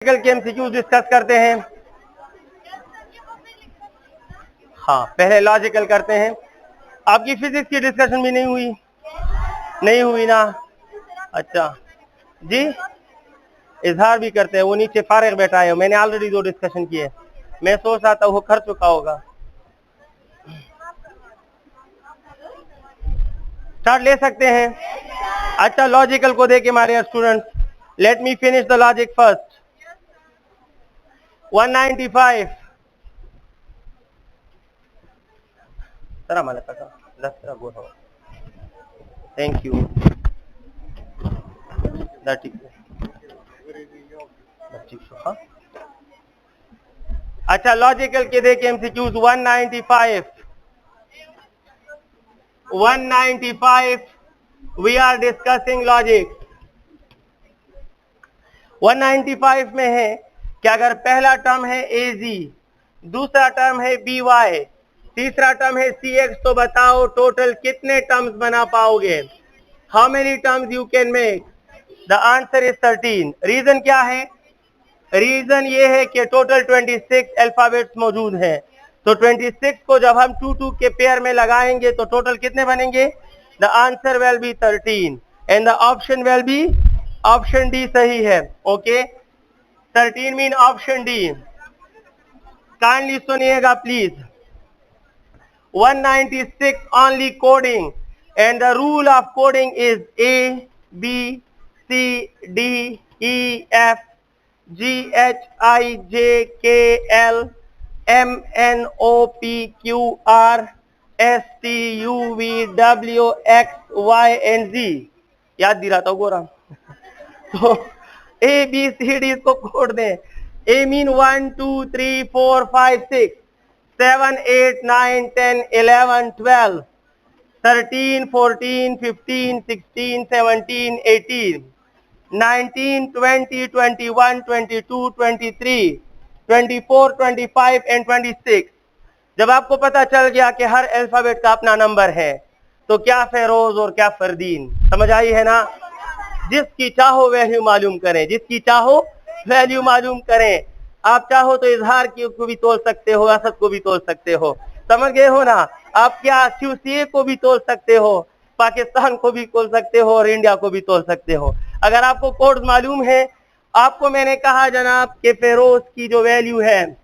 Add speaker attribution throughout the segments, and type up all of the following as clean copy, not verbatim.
Speaker 1: के MCQs discuss करते हैं। हाँ, पहले लॉजिकल करते हैं। आपकी फिजिक्स की डिस्कशन भी नहीं हुई ना? अच्छा जी, इजहार भी करते हैं। वो नीचे फारिग बैठा है, मैंने ऑलरेडी 2 डिस्कशन किए। मैं सोच रहा था वो कर चुका होगा। स्टार्ट ले सकते हैं। अच्छा, लॉजिकल को देखे हमारे students, let me finish the logic first. 195 thank you. अच्छा, लॉजिकल के देखे MCQs 195 we are discussing logic. 195 में है कि अगर पहला टर्म है एजी, दूसरा टर्म है बीवाई, तीसरा टर्म है सीएक्स, तो बताओ टोटल कितने टर्म्स बना पाओगे? How many terms you can make? The answer is 13। Reason क्या है? रीजन ये है कि टोटल 26 अल्फाबेट्स मौजूद हैं, तो 26 को जब हम 2 के पेयर में लगाएंगे तो टोटल कितने बनेंगे? The answer will be 13 and the option will be option D सही है। Okay, 13 mean option D. Kindly सुनिएगा please. 196 only coding and the rule of coding is A, B, C, D, E, F, G, H, I, J, K, L, M, N, O, P, Q, R, S, T, U, V, W, X, Y and Z। याद दिला था गोरा। तो A, B, C, D इसको code दें। A mean 1, 2, 3, 4, 5, 6, 7, 8, 9, 10, 11, 12, 13, 14, 15, 16, 17, 18, 19, 20, 21, 22, 23, 24, 25 and 26। जब आपको पता चल गया कि हर अल्फाबेट का अपना नंबर है, तो क्या फेरोज और क्या फरदीन, समझ आई है ना? जिसकी चाहो वैल्यू मालूम करें, जिसकी चाहो वैल्यू मालूम करें। आप चाहो तो इजहार को भी तोल सकते हो, असद को भी तोल सकते हो, समझ गए हो ना? आप क्या सीए को भी तोल सकते हो, पाकिस्तान को भी तोल सकते हो और इंडिया को भी तोल सकते हो। अगर आपको कोड मालूम है, आपको मैंने कहा जनाब कि फेरोज की जो वैल्यू है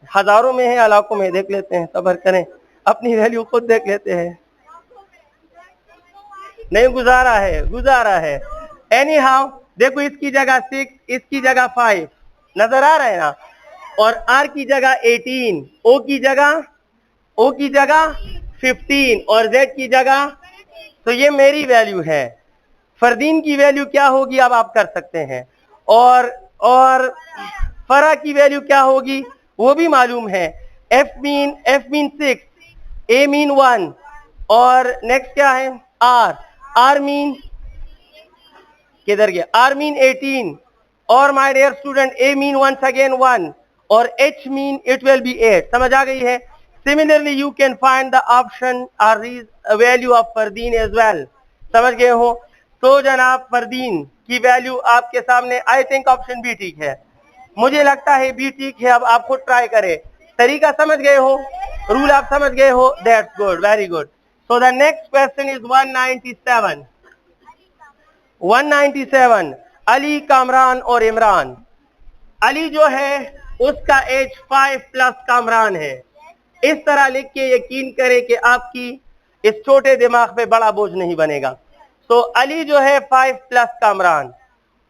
Speaker 1: हजारों में है, लाखों में, देख लेते हैं, सब्र करें, अपनी वैल्यू खुद देख लेते हैं। नहीं गुजारा है। एनी हाउ देखो, इसकी जगह 6, इसकी जगह 5, नजर आ रहा है ना? और आर की जगह 18, ओ की जगह 15 और जेड की जगह, तो ये मेरी वैल्यू है। फरदीन की वैल्यू क्या होगी अब आप कर सकते हैं, और फरा की वैल्यू क्या होगी वो भी मालूम है। एफ मीन 6, ए मीन 1 और नेक्स्ट क्या है? आर मीन किधर गया? आर मीन 18 और my dear student A mean once again 1 और H mean it will be 8। समझ आ गई है? Similarly you can find the option और वैल्यू ऑफ फरदीन एज वेल। समझ गए हो? तो जनाब फरदीन की वैल्यू आपके सामने, आई थिंक ऑप्शन बी ठीक है, मुझे लगता है बी ठीक है। अब आप खुद ट्राई करें। तरीका समझ गए हो, रूल आप समझ गए हो, that's good, very good. So the next question is 197। Ali, Kamran और इमरान। अली जो है उसका एज 5 प्लस कामरान है। इस तरह लिख के यकीन करें कि आपकी इस छोटे दिमाग पे बड़ा बोझ नहीं बनेगा। तो अली जो है 5 प्लस कामरान,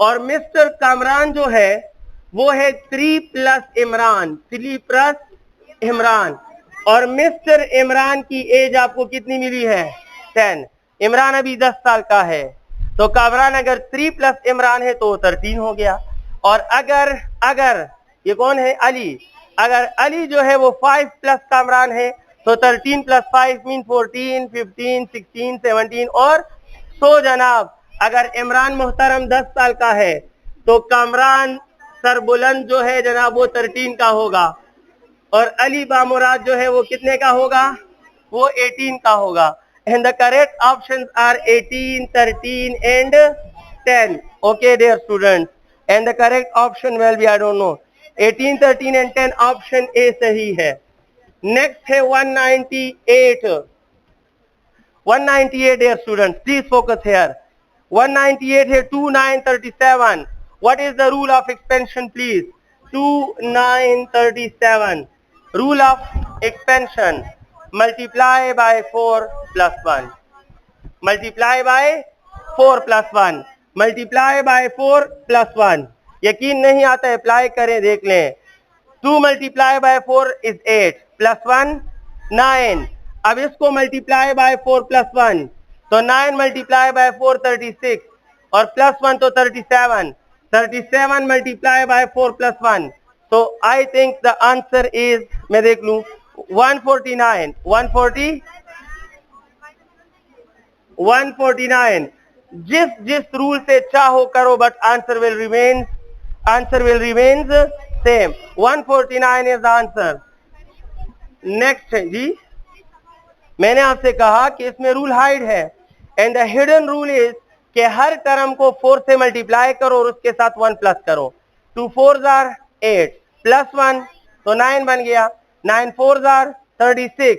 Speaker 1: और मिस्टर कामरान जो है वो है 3 प्लस इमरान, 3 प्लस इमरान। और मिस्टर इमरान की एज आपको कितनी मिली है? 10। इमरान अभी 10 साल का है, तो कामरान अगर 3 प्लस इमरान है तो 13 हो गया। और अगर ये कौन है? अली। अगर अली जो है वो 5 प्लस कामरान है तो 13 प्लस 5 मीन 14, 15, 16, 17 और सो जनाब अगर इमरान मोहतरम 10 साल का है तो कामरान सरबुलंद जो है जनाब वो 13 का होगा, और अली बामुराद जो है वो कितने का होगा? वो 18 का होगा। And the correct options are 18, 13 and 10। Okay dear students, and the correct option will be I don't know 18, 13 and 10 option A सही है. Next है 198. 198 dear students, please focus here. 198 है 2937. What is the rule of expansion please? 2937. Rule of expansion. Multiply by 4 plus 1. Multiply by 4 plus 1. Multiply by 4 plus 1. यकीन नहीं आता apply करें देख लें. 2 multiply by 4 is 8 plus 1 9. अब इसको मल्टीप्लाई बाय 4 प्लस 1 तो 9 मल्टीप्लाई बाय 4 36 और प्लस 1 तो 37. 37 मल्टीप्लाई बाय 4 प्लस 1 तो I think the answer is मैं देख लूं 149. 149. जिस रूल से चाहो करो but answer will remain same. 149 is the answer. Next है जी, मैंने आपसे कहा कि इसमें रूल हाइड है and the hidden rule is कि हर टर्म को 4 से मल्टीप्लाई करो और उसके साथ 1 प्लस करो. 2 4s are 8 प्लस 1 तो 9 बन गया. 9 4s are 36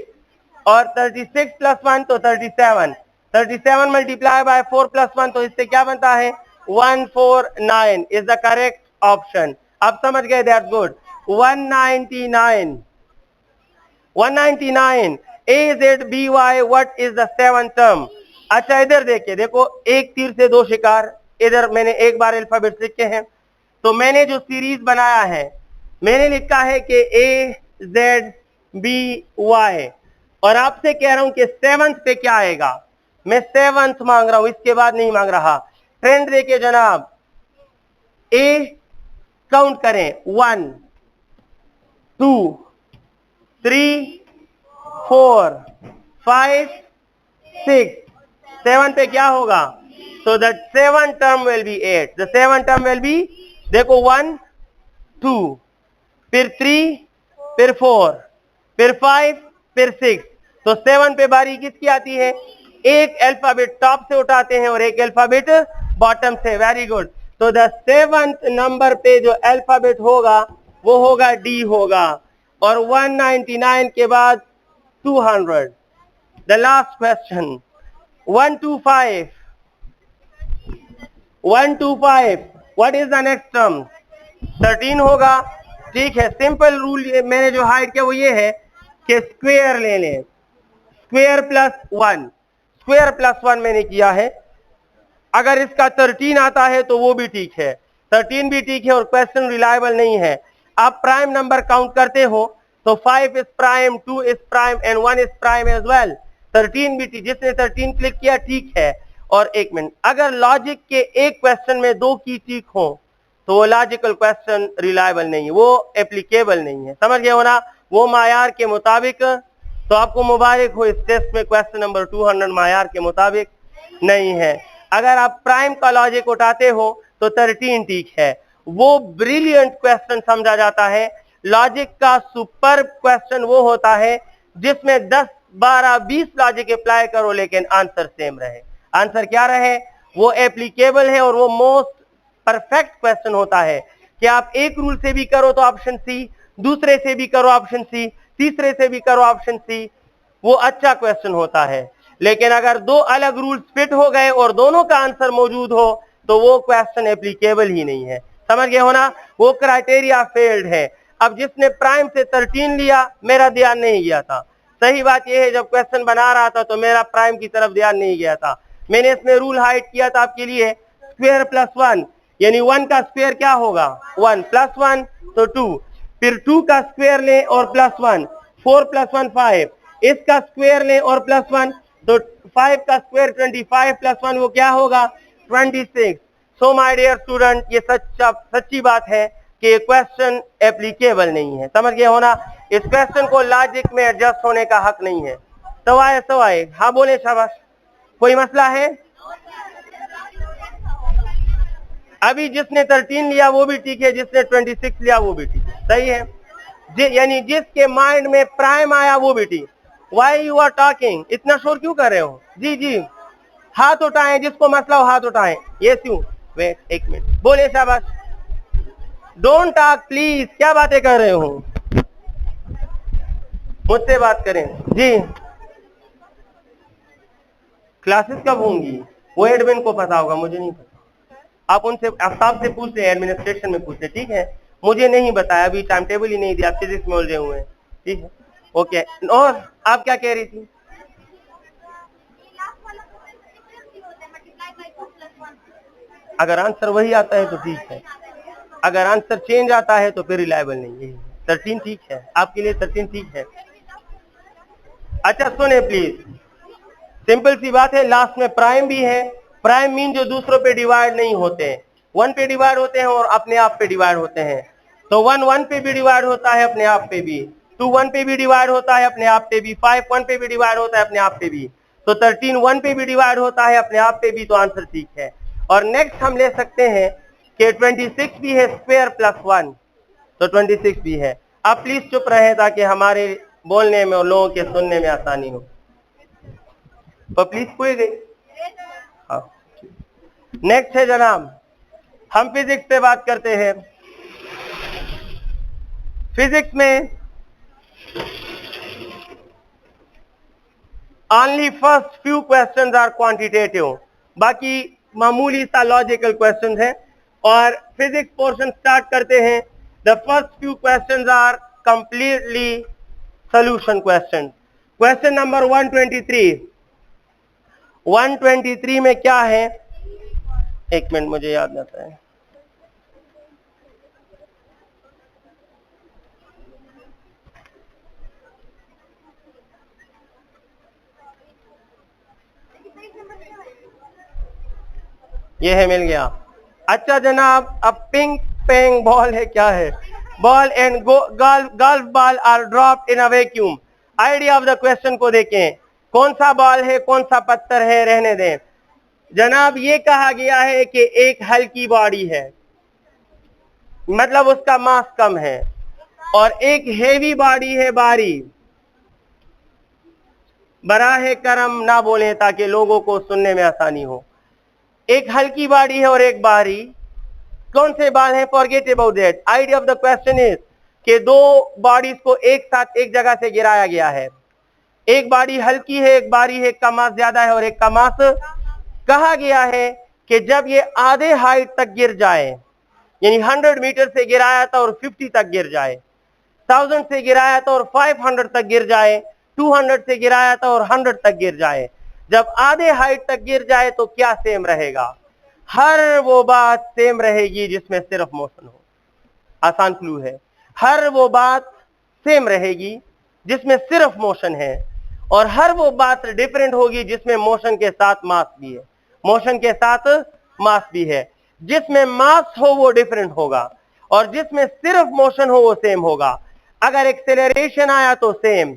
Speaker 1: और 36 प्लस 1 तो 37. 37 मल्टीप्लाई बाय 4 प्लस 1 तो इससे क्या बनता है 149 इज द करेक्ट ऑप्शन. आप समझ गए, that's good. 199 AZBY what is the seventh term? अच्छा इधर देखिए, देखो एक तीर से दो शिकार. इधर मैंने एक बार अल्फाबेट लिखे हैं तो मैंने जो सीरीज बनाया है मैंने लिखा है कि AZBY और आपसे कह रहा हूं कि सेवंथ पे क्या आएगा. मैं सेवंथ मांग रहा हूं, इसके बाद नहीं मांग रहा. ट्रेंड देखिए जनाब, ए काउंट करें 1 2 3 4 5 6 7 पे क्या होगा. So that 7 term will be 8. The 7 term will be देखो 1 2 फिर 3 फिर 4 फिर 5 फिर 6. तो 7 पे बारी किसकी आती है. एक अल्फाबेट टॉप से उठाते हैं और एक अल्फाबेट बॉटम से. Very good. तो द 7th नंबर पे जो अल्फाबेट होगा वो होगा डी होगा और 199 के बाद 200. The last question 125. What is the next term? 13 होगा. ठीक है, सिंपल रूल मैंने जो हाइड किया वो ये है कि स्क्वायर ले लें. स्क्वायर प्लस 1 मैंने किया है. अगर इसका 13 आता है तो वो भी ठीक है, 13 भी ठीक है और क्वेश्चन रिलायबल नहीं है. आप प्राइम नंबर काउंट करते हो तो 5 is prime, 2 is prime and 1 is prime as well. 13 भी ठीक, जिसने 13 क्लिक किया ठीक है. और एक मिनट, अगर लॉजिक के एक क्वेश्चन में 2 की ठीक हो तो वो लॉजिकल क्वेश्चन रिलायबल नहीं है, वो एप्लीकेबल नहीं है. समझ गए हो ना, वो मायार के मुताबिक. तो आपको मुबारक हो, इस टेस्ट में क्वेश्चन नंबर 200 मायार के मुताबिक नहीं है. अगर आप प्राइम का लॉजिक उठाते हो तो 13 ठीक है. वो ब्रिलियंट क्वेश्चन समझा जाता है. लॉजिक का सुपर क्वेश्चन वो होता है जिसमें 10 12 20 लॉजिक अप्लाई करो लेकिन आंसर सेम रहे. आंसर क्या रहे, वो एप्लीकेबल है और वो मोस्ट परफेक्ट क्वेश्चन होता है कि आप एक रूल से भी करो तो ऑप्शन सी, दूसरे से भी करो ऑप्शन सी, तीसरे से भी करो ऑप्शन सी. वो अच्छा क्वेश्चन होता है. लेकिन अगर 2 अलग रूल्स फिट हो गए और दोनों का आंसर मौजूद हो तो वो क्वेश्चन एप्लीकेबल ही नहीं है. समझ गए हो ना, वो क्राइटेरिया फेल्ड है. अब जिसने प्राइम से 13 लिया मेरा ध्यान नहीं गया था. सही बात यह है, जब क्वेश्चन बना रहा था तो मेरा प्राइम की तरफ ध्यान नहीं गया था. मैंने इसमें रूल हाइड किया था आपके लिए, स्क्वायर प्लस 1 यानी 1 का स्क्वायर क्या होगा 1 प्लस 1 तो 2. फिर 2 का स्क्वायर लें और प्लस 1, 4 प्लस 1 5. इसका स्क्वायर लें और प्लस 1 तो 5 का स्क्वायर 25 प्लस 1 वो क्या होगा 26. सो माय डियर स्टूडेंट, ये सच्ची बात है कि क्वेश्चन एप्लीकेबल नहीं है. समझ गए हो ना, इस क्वेश्चन को लॉजिक में एडजस्ट होने का हक नहीं है. सवाए हाँ बोले शाबाश. कोई मसला है. अभी जिसने 13 लिया वो भी ठीक है, जिसने 26 लिया वो भी ठीक है. सही है, यानी जिसके माइंड में प्राइम आया वो भी ठीक. वाई यू आर टॉकिंग, इतना शोर क्यों कर रहे हो. जी हाथ उठाएं, जिसको मसला हो हाथ उठाएं. यस यू वेट, एक मिनट बोले शाबाश. डोंट टॉक प्लीज, क्या बातें कर रहे हो, मुझसे बात करें जी। क्लासेस कब होंगी वो एडमिन को पता होगा, मुझे नहीं पता। आप उनसे आफ्ताब से पूछ ले, एडमिनिस्ट्रेशन में पूछ ले, ठीक है। मुझे नहीं बताया, अभी टाइम टेबल ही नहीं दिया, फिजिक्स में उलझे हुए हैं, ठीक है। ओके, और आप क्या कह रही थी? अगर आंसर वही आता है तो ठीक है, अगर आंसर चेंज आता है तो फिर रिलायबल नहीं है। 13 ठीक है, आपके लिए 13 ठीक है। अच्छा सुने प्लीज, सिंपल सी बात है, लास्ट में प्राइम भी है। प्राइम मीन जो दूसरों पे डिवाइड नहीं होते, 1 पे डिवाइड होते हैं और अपने आप पे डिवाइड होते हैं। तो 1 1 पे भी डिवाइड होता है, अपने आप पे भी। 2 1 पे भी डिवाइड होता है, अपने आप पे भी। 5 1 पे भी डिवाइड होता है, अपने आप पे भी। तो 13 1 पे भी डिवाइड होता है, अपने आप पे भी। तो आंसर ठीक है। और नेक्स्ट हम ले सकते हैं कि 26 भी है स्क्वायर प्लस 1, तो 26 भी है। आप प्लीज चुप रहे ताकि हमारे बोलने में और लोगों के सुनने में आसानी हो। तो प्लीज कोई गई। हाँ, नेक्स्ट है जनाब, हम फिजिक्स पे बात करते हैं। फिजिक्स में only first few questions are quantitative, बाकी मामूली सा लॉजिकल क्वेश्चंस हैं। और फिजिक्स पोर्शन स्टार्ट करते हैं। The first few questions are completely solution question. Question number 123, 123 में क्या है, एक मिनट मुझे याद आता है। ये है, मिल गया। अच्छा जनाब, अब पिंग पेंग बॉल है, क्या है? Ball and golf ball are dropped in a vacuum. Idea of the question को देखें, कौन सा बॉल है, कौन सा पत्थर है, रहने दें। जनाब ये कहा गया है कि एक हल्की बॉडी है, मतलब उसका मास कम है, और एक हेवी बॉडी है, भारी। बराहे करम ना बोलें ताकि लोगों को सुनने में आसानी हो। एक हल्की बॉडी है और एक भारी। कौन से बाल हैं? Forget about that. Idea of the question is कि दो बॉडीज को एक साथ एक जगह से गिराया गया है। एक बॉडी हल्की है, एक भारी है, एक का मास ज्यादा है और एक का मास। कहा गया है कि जब ये आधे हाइट तक गिर जाए, यानी 100 मीटर से गिराया था और 50 तक गिर जाए, 1000 से गिराया था और 500 तक गिर जाए, 200 से गिराया था और 100 तक गिर जाए, जब आधे हाइट तक गिर जाए तो क्या सेम रहेगा? हर वो बात सेम रहेगी जिसमें सिर्फ मोशन हो। आसान क्लू है, हर वो बात सेम रहेगी जिसमें सिर्फ मोशन है, और हर वो बात डिफरेंट होगी जिसमें मोशन के साथ मास भी है। मोशन के साथ मास भी है। जिसमें मास हो वो डिफरेंट होगा, और जिसमें सिर्फ मोशन हो वो सेम होगा। अगर एक्सेलरेशन आया तो सेम,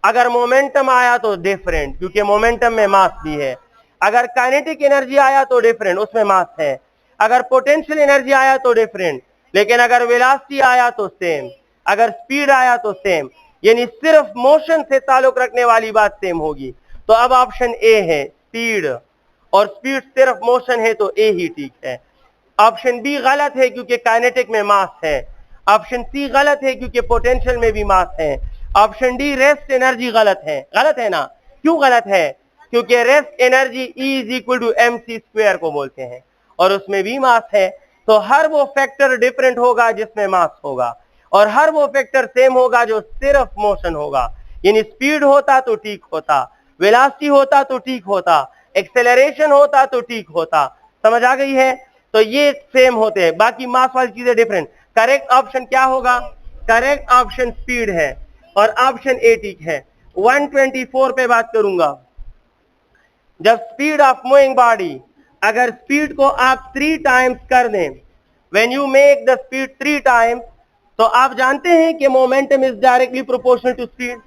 Speaker 1: अगर मोमेंटम आया तो डिफरेंट, क्योंकि मोमेंटम में मास भी है। अगर काइनेटिक एनर्जी आया तो डिफरेंट, उसमें मास है। अगर पोटेंशियल एनर्जी आया तो डिफरेंट, लेकिन अगर वेलोसिटी आया तो सेम, अगर स्पीड आया तो सेम। यानी सिर्फ मोशन से ताल्लुक रखने वाली बात सेम होगी। तो अब ऑप्शन ए है स्पीड, और स्पीड सिर्फ मोशन है तो ए ही ठीक है। ऑप्शन बी गलत है क्योंकि काइनेटिक में मास है। ऑप्शन सी गलत है क्योंकि पोटेंशियल में भी मास है। ऑप्शन डी रेस्ट एनर्जी गलत है। गलत है ना? क्यों गलत है? क्योंकि rest energy E is equal to MC square को बोलते हैं, और उसमें भी मास है। तो हर वो फैक्टर डिफरेंट होगा जिसमें मास होगा, और हर वो फैक्टर सेम होगा जो सिर्फ मोशन होगा। यानी स्पीड होता तो ठीक होता, वेलोसिटी होता तो ठीक होता, एक्सेलरेशन होता तो ठीक होता। समझ आ गई है? तो ये सेम होते हैं, बाकी मास वाली चीजें डिफरेंट। करेक्ट ऑप्शन क्या होगा? करेक्ट ऑप्शन स्पीड है, और ऑप्शन ए ठीक है। 124 पे बात करूंगा। जब स्पीड ऑफ मूविंग बॉडी, अगर स्पीड को आप 3 टाइम्स कर दें, when you make the speed 3 times, तो आप जानते हैं कि momentum is directly proportional to speed.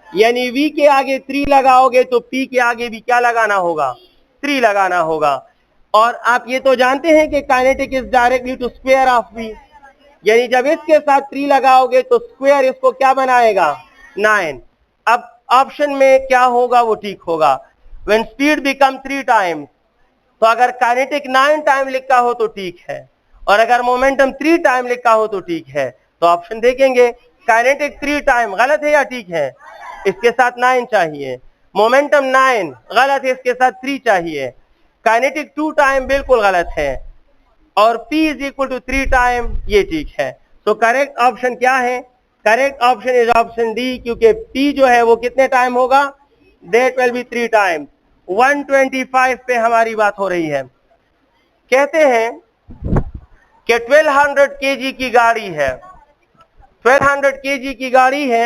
Speaker 1: यानी v के आगे 3 लगाओगे तो p के आगे भी क्या लगाना होगा? 3 लगाना होगा। और आप ये तो जानते हैं कि kinetic is directly to square of v, यानी जब इसके साथ 3 लगाओगे तो स्क्वायर इसको क्या बनाएगा? 9। अब ऑप्शन में क्या होगा वो ठीक होगा। व्हेन स्पीड बिकम 3 टाइम्स, तो अगर काइनेटिक 9 टाइम लिखा हो तो ठीक है, और अगर मोमेंटम 3 टाइम लिखा हो तो ठीक है। तो ऑप्शन देखेंगे, काइनेटिक 3 टाइम गलत है या ठीक है? इसके साथ 9 चाहिए। मोमेंटम 9 गलत है, इसके साथ 3 चाहिए। काइनेटिक 2 टाइम बिल्कुल गलत है, और P is equal to 3 time, ये ठीक है। तो करेक्ट ऑप्शन क्या है? Correct option is option D, क्योंकि P जो है वो कितने टाइम होगा? That will be 3 time. 125 पे हमारी बात हो रही है। कहते हैं कि 1200 केजी की गाड़ी है, 1200 केजी की गाड़ी है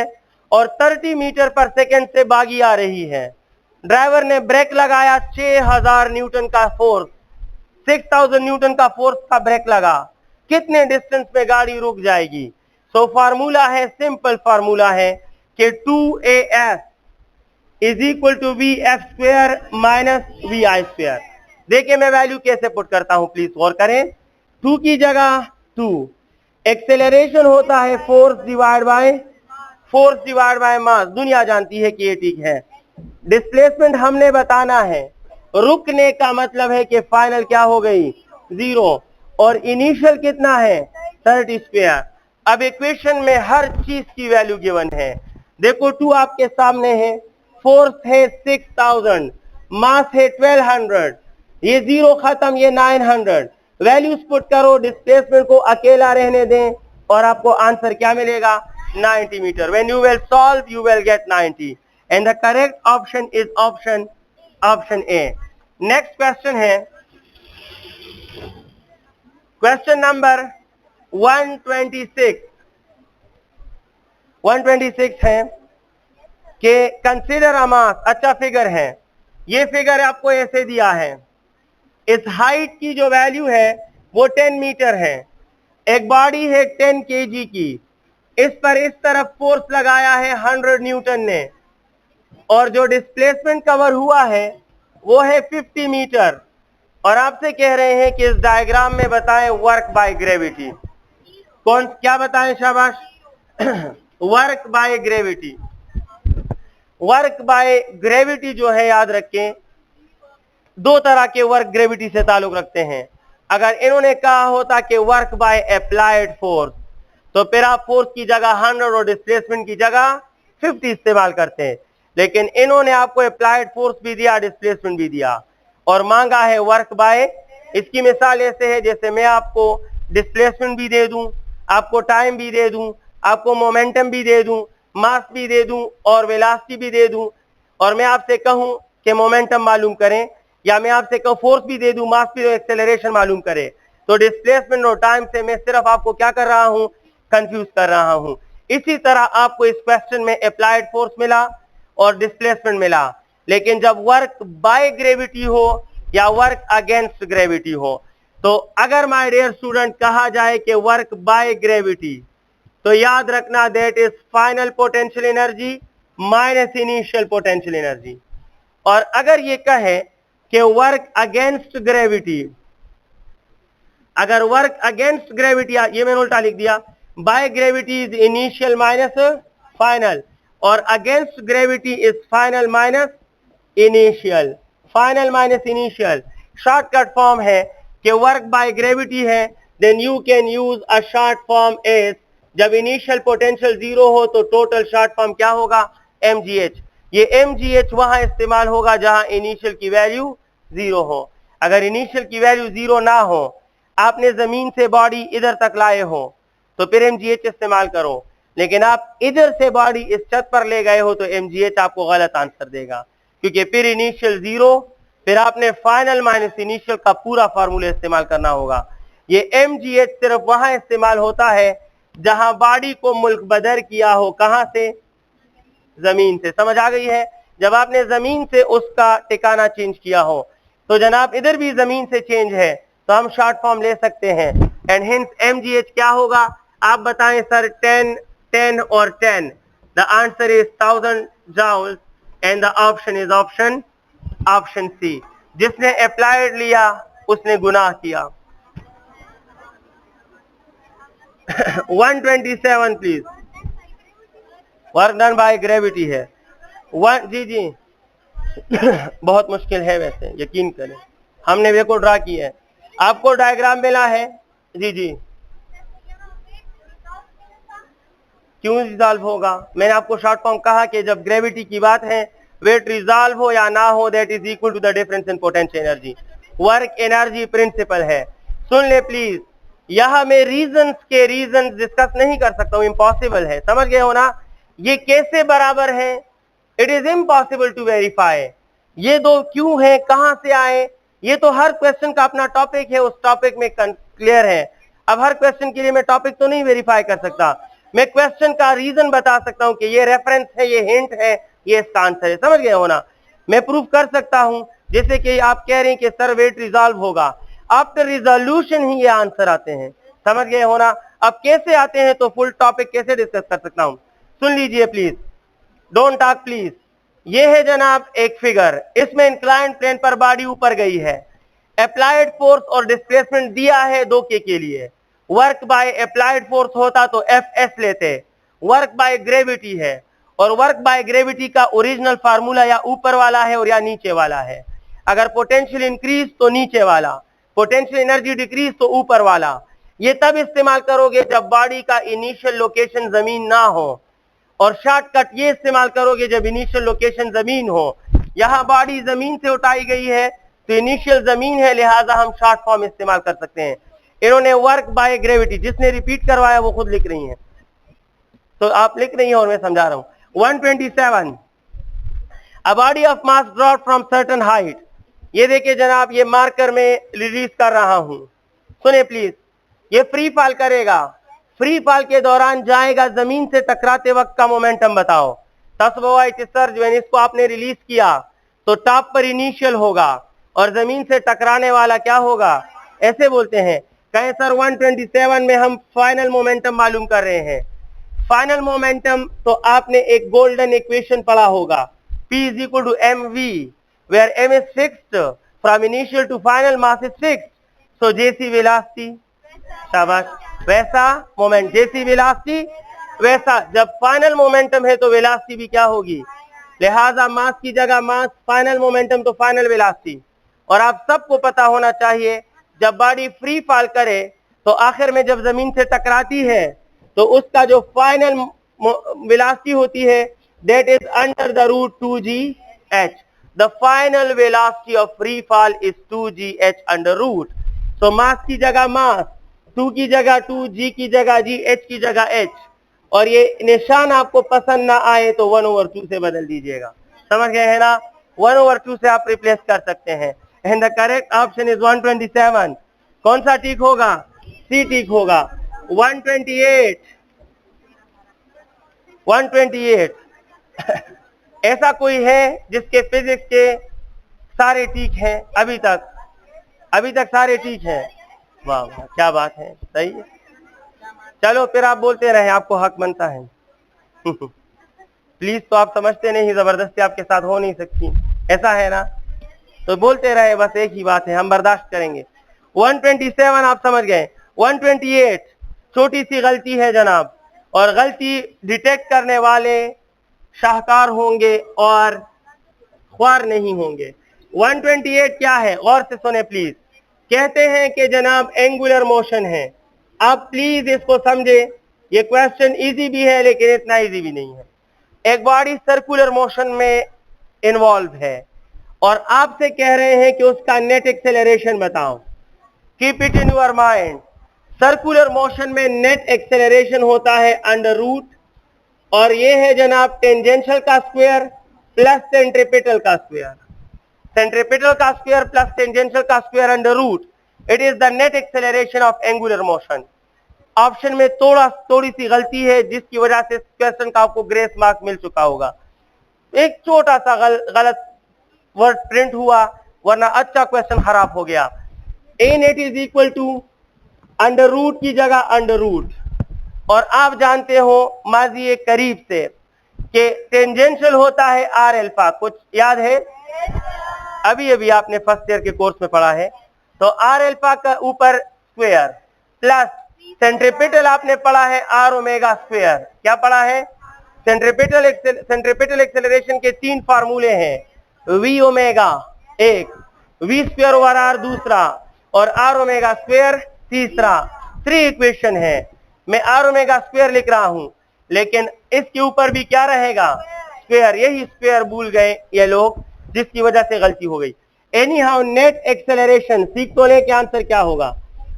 Speaker 1: और 30 मीटर पर सेकंड से भागी आ रही है। ड्राइवर ने ब्रेक लगाया, 6000 न्यूटन का फोर्स, 6000 न्यूटन का फोर्स का ब्रेक लगा। कितने डिस्टेंस पे गाड़ी रुक जाएगी? सो फार्मूला है, सिंपल फार्मूला है कि 2AS is equal to VF square minus VI square. देखिए मैं वैल्यू कैसे पुट करता हूं, प्लीज गौर करें। 2 की जगह 2, एक्सेलरेशन होता है फोर्स डिवाइड बाय मास, दुनिया जानती है कि ये ठीक है। डिस्प्लेसमेंट हमने बताना है, रुकने का मतलब है कि फाइनल क्या हो गई? 0, और इनिशियल कितना है? 30 स्क्वायर। अब इक्वेशन में हर चीज की वैल्यू गिवन है। देखो 2 आपके सामने है, फोर्स है 6000, मास है 1200, ये 0 खत्म, ये 900। वैल्यूज पुट करो, डिस्प्लेसमेंट को अकेला रहने दें और आपको आंसर क्या मिलेगा? 90 metre. When you will solve, you will get 90, and the correct option is option A. Next question है क्वेश्चन नंबर 126। 126 है कि कंसीडर अ मास। अच्छा फिगर है, ये फिगर आपको ऐसे दिया है, इस हाइट की जो वैल्यू है वो 10 मीटर है, एक बॉडी है 10 केजी की, इस पर इस तरफ फोर्स लगाया है 100 न्यूटन ने, और जो डिस्प्लेसमेंट कवर हुआ है वो है 50 मीटर, और आपसे कह रहे हैं कि इस डायग्राम में बताएं वर्क बाय ग्रेविटी। कौन क्या बताएं? शाबाश। Work by gravity. Work by gravity जो है, याद रखें, 2 तरह के वर्क ग्रेविटी से ताल्लुक रखते हैं। अगर इन्होंने कहा होता कि वर्क बाय अप्लाइड फोर्स, तो फिर आप फोर्स की जगह 100 और डिस्प्लेसमेंट की जगह 50 इस्तेमाल करते हैं, लेकिन इन्होंने आपको अप्लाइड फोर्स भी दिया, डिस्प्लेसमेंट भी दिया, और मांगा है वर्क बाय। इसकी मिसाल ऐसे है जैसे मैं आपको डिस्प्लेसमेंट भी दे दूं, आपको टाइम भी दे दूं, आपको मोमेंटम भी दे दूं, मास भी दे दूं और वेलोसिटी भी दे दूं, और मैं आपसे कहूं कि मोमेंटम मालूम करें, या मैं आपसे कहूं फोर्स भी दे दूं, मास भी दे, एक्सेलरेशन मालूम करें, तो डिस्प्लेसमेंट और टाइम से मैं सिर्फ आपको क्या कर रहा हूं? कंफ्यूज कर रहा हूं। इसी तरह आपको इस क्वेश्चन में अप्लाइड फोर्स मिला और डिस्प्लेसमेंट मिला, लेकिन जब वर्क बाय ग्रेविटी हो या वर्क अगेंस्ट ग्रेविटी हो, तो अगर माय डियर स्टूडेंट कहा जाए कि वर्क बाय ग्रेविटी, तो याद रखना that is final potential energy minus initial potential energy. और अगर ये कहे कि वर्क अगेंस्ट ग्रेविटी, अगर वर्क अगेंस्ट ग्रेविटी, ये मैंने उल्टा लिख दिया, by gravity is initial minus final, और against gravity is final minus initial. Final minus initial shortcut form है कि वर्क बाय ग्रेविटी है, then you can use a short form as, जब इनिशियल पोटेंशियल 0 हो तो टोटल शॉर्ट फॉर्म क्या होगा? mgh। ये mgh वहां इस्तेमाल होगा जहां इनिशियल की वैल्यू 0 हो। अगर इनिशियल की वैल्यू 0 ना हो, आपने जमीन से बॉडी इधर तक लाए हो, तो फिर mgh इस्तेमाल करो, लेकिन आप इधर से बॉडी इस छत पर ले गए हो तो mgh आपको गलत आंसर देगा, क्योंकि फिर इनिशियल 0, फिर आपने फाइनल माइनस इनिशियल का पूरा फार्मूला इस्तेमाल करना होगा। ये mgh सिर्फ वहां इस्तेमाल होता है जहां बॉडी को मुल्क बदर किया हो, कहां से? जमीन से। समझ आ गई है? जब आपने जमीन से उसका ठिकाना चेंज किया हो, तो जनाब इधर भी जमीन से चेंज है, तो हम शॉर्ट फॉर्म ले सकते हैं, एंड हिंस mgh क्या होगा? आप बताएं सर। 10, 10 और 10, the answer is 1000 joules, and the option is option C. जिसने अप्लाइड लिया उसने गुनाह किया। 127 please. Work done by gravity है। जी बहुत मुश्किल है वैसे, यकीन करें, हमने वे को ड्रा किया है, आपको डायग्राम मिला है, जी जी, क्यों रिजॉल्व होगा? मैंने आपको शॉर्ट फॉर्म कहा कि जब ग्रेविटी की बात है, वेट रिजॉल्व हो या ना हो, that is equal to the difference in potential energy. Work energy principle है। सुन ले प्लीज, यह मैं रीजन डिस्कस नहीं कर सकता हूं, इम्पॉसिबल है, समझ गए हो ना? ये कैसे बराबर है? It is impossible to verify. ये दो क्यों है, कहां से आए, ये तो हर क्वेश्चन का अपना टॉपिक है, उस टॉपिक में क्लियर है। अब हर क्वेश्चन के लिए मैं टॉपिक तो नहीं वेरीफाई कर सकता, मैं क्वेश्चन का रीजन बता सकता हूं कि ये रेफरेंस है, ये हिंट है, ये इसका आंसर है, समझ गए हो ना? मैं प्रूफ कर सकता हूं, जैसे कि आप कह रहे हैं कि सर वेट रिजॉल्व होगा, आफ्टर रिजोल्यूशन ही ये आंसर आते हैं, समझ गए हो ना? अब कैसे आते हैं तो फुल टॉपिक कैसे डिस्कस कर सकता हूं? सुन लीजिए प्लीज, डोंट टॉक प्लीज। ये है जनाब एक फिगर, इसमें इंक्लाइंड प्लेन पर बॉडी ऊपर गई है, अप्लाइड फोर्स और डिस्प्लेसमेंट दिया है 2 के लिए। वर्क बाय अप्लाइड फोर्स होता तो एफ एस लेते, वर्क बाय ग्रेविटी है, और वर्क बाय ग्रेविटी का ओरिजिनल फार्मूला या ऊपर वाला है और या नीचे वाला है। अगर पोटेंशियल इंक्रीज तो नीचे वाला, पोटेंशियल एनर्जी डिक्रीज तो ऊपर वाला। ये तब इस्तेमाल करोगे जब बॉडी का इनिशियल लोकेशन जमीन ना हो, और शॉर्टकट ये इस्तेमाल करोगे जब इनिशियल लोकेशन जमीन हो। यहां बॉडी जमीन से उठाई गई है तो इनिशियल जमीन है, लिहाजा हम शॉर्ट फॉर्म इस्तेमाल कर सकते हैं। इन्होंने वर्क बाय ग्रेविटी, जिसने रिपीट करवाया वो खुद लिख रही हैं, तो आप लिख रही हैं और मैं समझा रहा हूं। 127, a body of mass drop from certain height. ये देखिए जनाब, ये मार्कर में रिलीज कर रहा हूं, सुने प्लीज। ये फ्री फॉल करेगा, फ्री फॉल के दौरान जाएगा, जमीन से टकराते वक्त का मोमेंटम बताओ। तस्बवाइट सर्ज, व्हेन इसको आपने रिलीज किया तो टॉप पर इनिशियल होगा और जमीन से टकराने वाला क्या होगा, ऐसे बोलते हैं। कहें सर 127 में हम फाइनल मोमेंटम मालूम कर रहे हैं। फाइनल मोमेंटम तो आपने एक गोल्डन इक्वेशन पढ़ा होगा, P is equal to mv, where m is fixed, from initial to final mass is fixed, so jc velocity, शाबाश, वैसा मोमेंट, jc velocity वैसा, जब फाइनल मोमेंटम है तो वेलोसिटी भी क्या होगी, लिहाजा मास की जगह मास, फाइनल मोमेंटम तो फाइनल वेलोसिटी। और आप सबको पता होना चाहिए, जब बॉडी फ्री फॉल करे तो आखिर में जब जमीन से टकराती है तो उसका जो फाइनल वेलोसिटी होती है, that is under the root 2gh। The final velocity of free fall is 2gh under root. तो मास की जगह मास, 2 की जगह 2, g की जगह g, h की जगह h, और ये निशान आपको पसंद ना आए तो 1/2 से बदल दीजिएगा, समझ गए है ना? 1/2 से आप रिप्लेस कर सकते हैं। And the correct option is 127। कौन सा ठीक होगा? सी ठीक होगा। 128 ऐसा कोई है जिसके फिजिक्स के सारे ठीक हैं अभी तक सारे ठीक हैं? वाह वाह, क्या बात है, सही है। चलो फिर आप बोलते रहे, आपको हक बनता है। प्लीज, तो आप समझते नहीं, जबरदस्ती आपके साथ हो नहीं सकती, ऐसा है ना? तो बोलते रहे, बस एक ही बात है, हम बर्दाश्त करेंगे। 127 आप समझ गए। 128 छोटी सी गलती है जनाब, और गलती डिटेक्ट करने वाले शाहकार होंगे और ख्वार नहीं होंगे। 128 क्या है, गौर से सुने प्लीज। कहते हैं कि जनाब एंगुलर मोशन है। आप प्लीज इसको समझे, ये क्वेश्चन इजी भी है लेकिन इतना इजी भी नहीं है। एक बॉडी सर्कुलर मोशन में इन्वॉल्व है और आपसे कह रहे हैं कि उसका नेट एक्सेलरेशन बताओ। Keep it in your mind, circular motion में नेट एक्सेलरेशन होता है अंडर रूट, और ये है जनाब टेंजेंशियल का स्क्वायर प्लस सेंट्रीपिटल का स्क्वायर, सेंट्रीपिटल का स्क्वायर प्लस टेंजेंशियल का square under root. It is the net acceleration of angular motion. Option में थोड़ी सी गलती है जिसकी वजह से क्वेश्चन का आपको ग्रेस मार्क मिल चुका होगा। एक छोटा सा गलत वर्ड प्रिंट हुआ, वरना अच्छा क्वेश्चन खराब हो गया। A net is equal to under root की जगह अंडर रूट, और आप जानते हो माजी करीब से कि टेंजेंशियल होता है आर अल्फा, कुछ याद है? अभी अभी आपने फर्स्ट ईयर के कोर्स में पढ़ा है। तो आर अल्फा का ऊपर स्क्वायर प्लस सेंट्रीपिटल आपने पढ़ा है आर ओमेगा स्क्वायर। क्या पढ़ा है? सेंट्रीपिटल एक्सेलरेशन के 3 फार्मूले हैं, वी ओमेगा एक, वी स्क्वायर ओवर आर दूसरा, और आर ओमेगा स्क्वायर तीसरा। 3 इक्वेशन है। मैं आर ओमेगा स्क्वायर लिख रहा हूं, लेकिन इसके ऊपर भी क्या रहेगा, स्क्वायर। यही स्क्वायर भूल गए ये लोग, जिसकी वजह से गलती हो गई। एनी हाउ नेट एक्सेलरेशन सीख तो ले, क्या आंसर क्या होगा,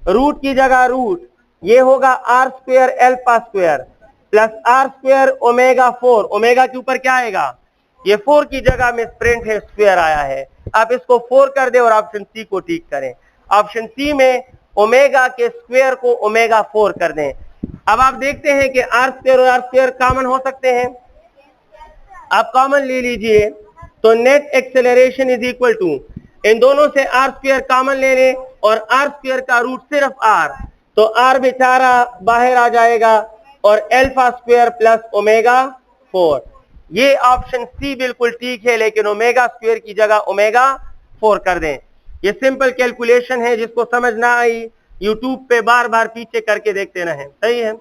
Speaker 1: रूट की जगह रूट, ये होगा R square alpha square plus R square omega 4। Omega के ऊपर क्या आएगा, ये 4 की जगह में प्रिंट है स्क्वायर आया है। आप इसको 4 कर दे और ऑप्शन सी को ठीक करें। ऑप्शन सी में ओमेगा के स्क्वायर को ओमेगा 4 कर दें। अब आप देखते हैं कि आर स्क्वायर और आर स्क्वायर कॉमन हो सकते हैं, आप कॉमन ले लीजिए, तो net acceleration is equal to, इन दोनों से आर स्क्वायर कॉमन ले लें और आर स्क्वायर का रूट सिर्फ आर, तो आर बेचारा बाहर आ जाएगा और एल्फा स्क्वायर प्लस ओमेगा 4। ये ऑप्शन सी बिल्कुल ठीक है, लेकिन ओमेगा स्क्वायर की जगह ओमेगा 4 कर दें। ये सिंपल कैलकुलेशन है, जिसको समझ ना आई यूट्यूब पे बार बार पीछे करके देखते रहें, सही है।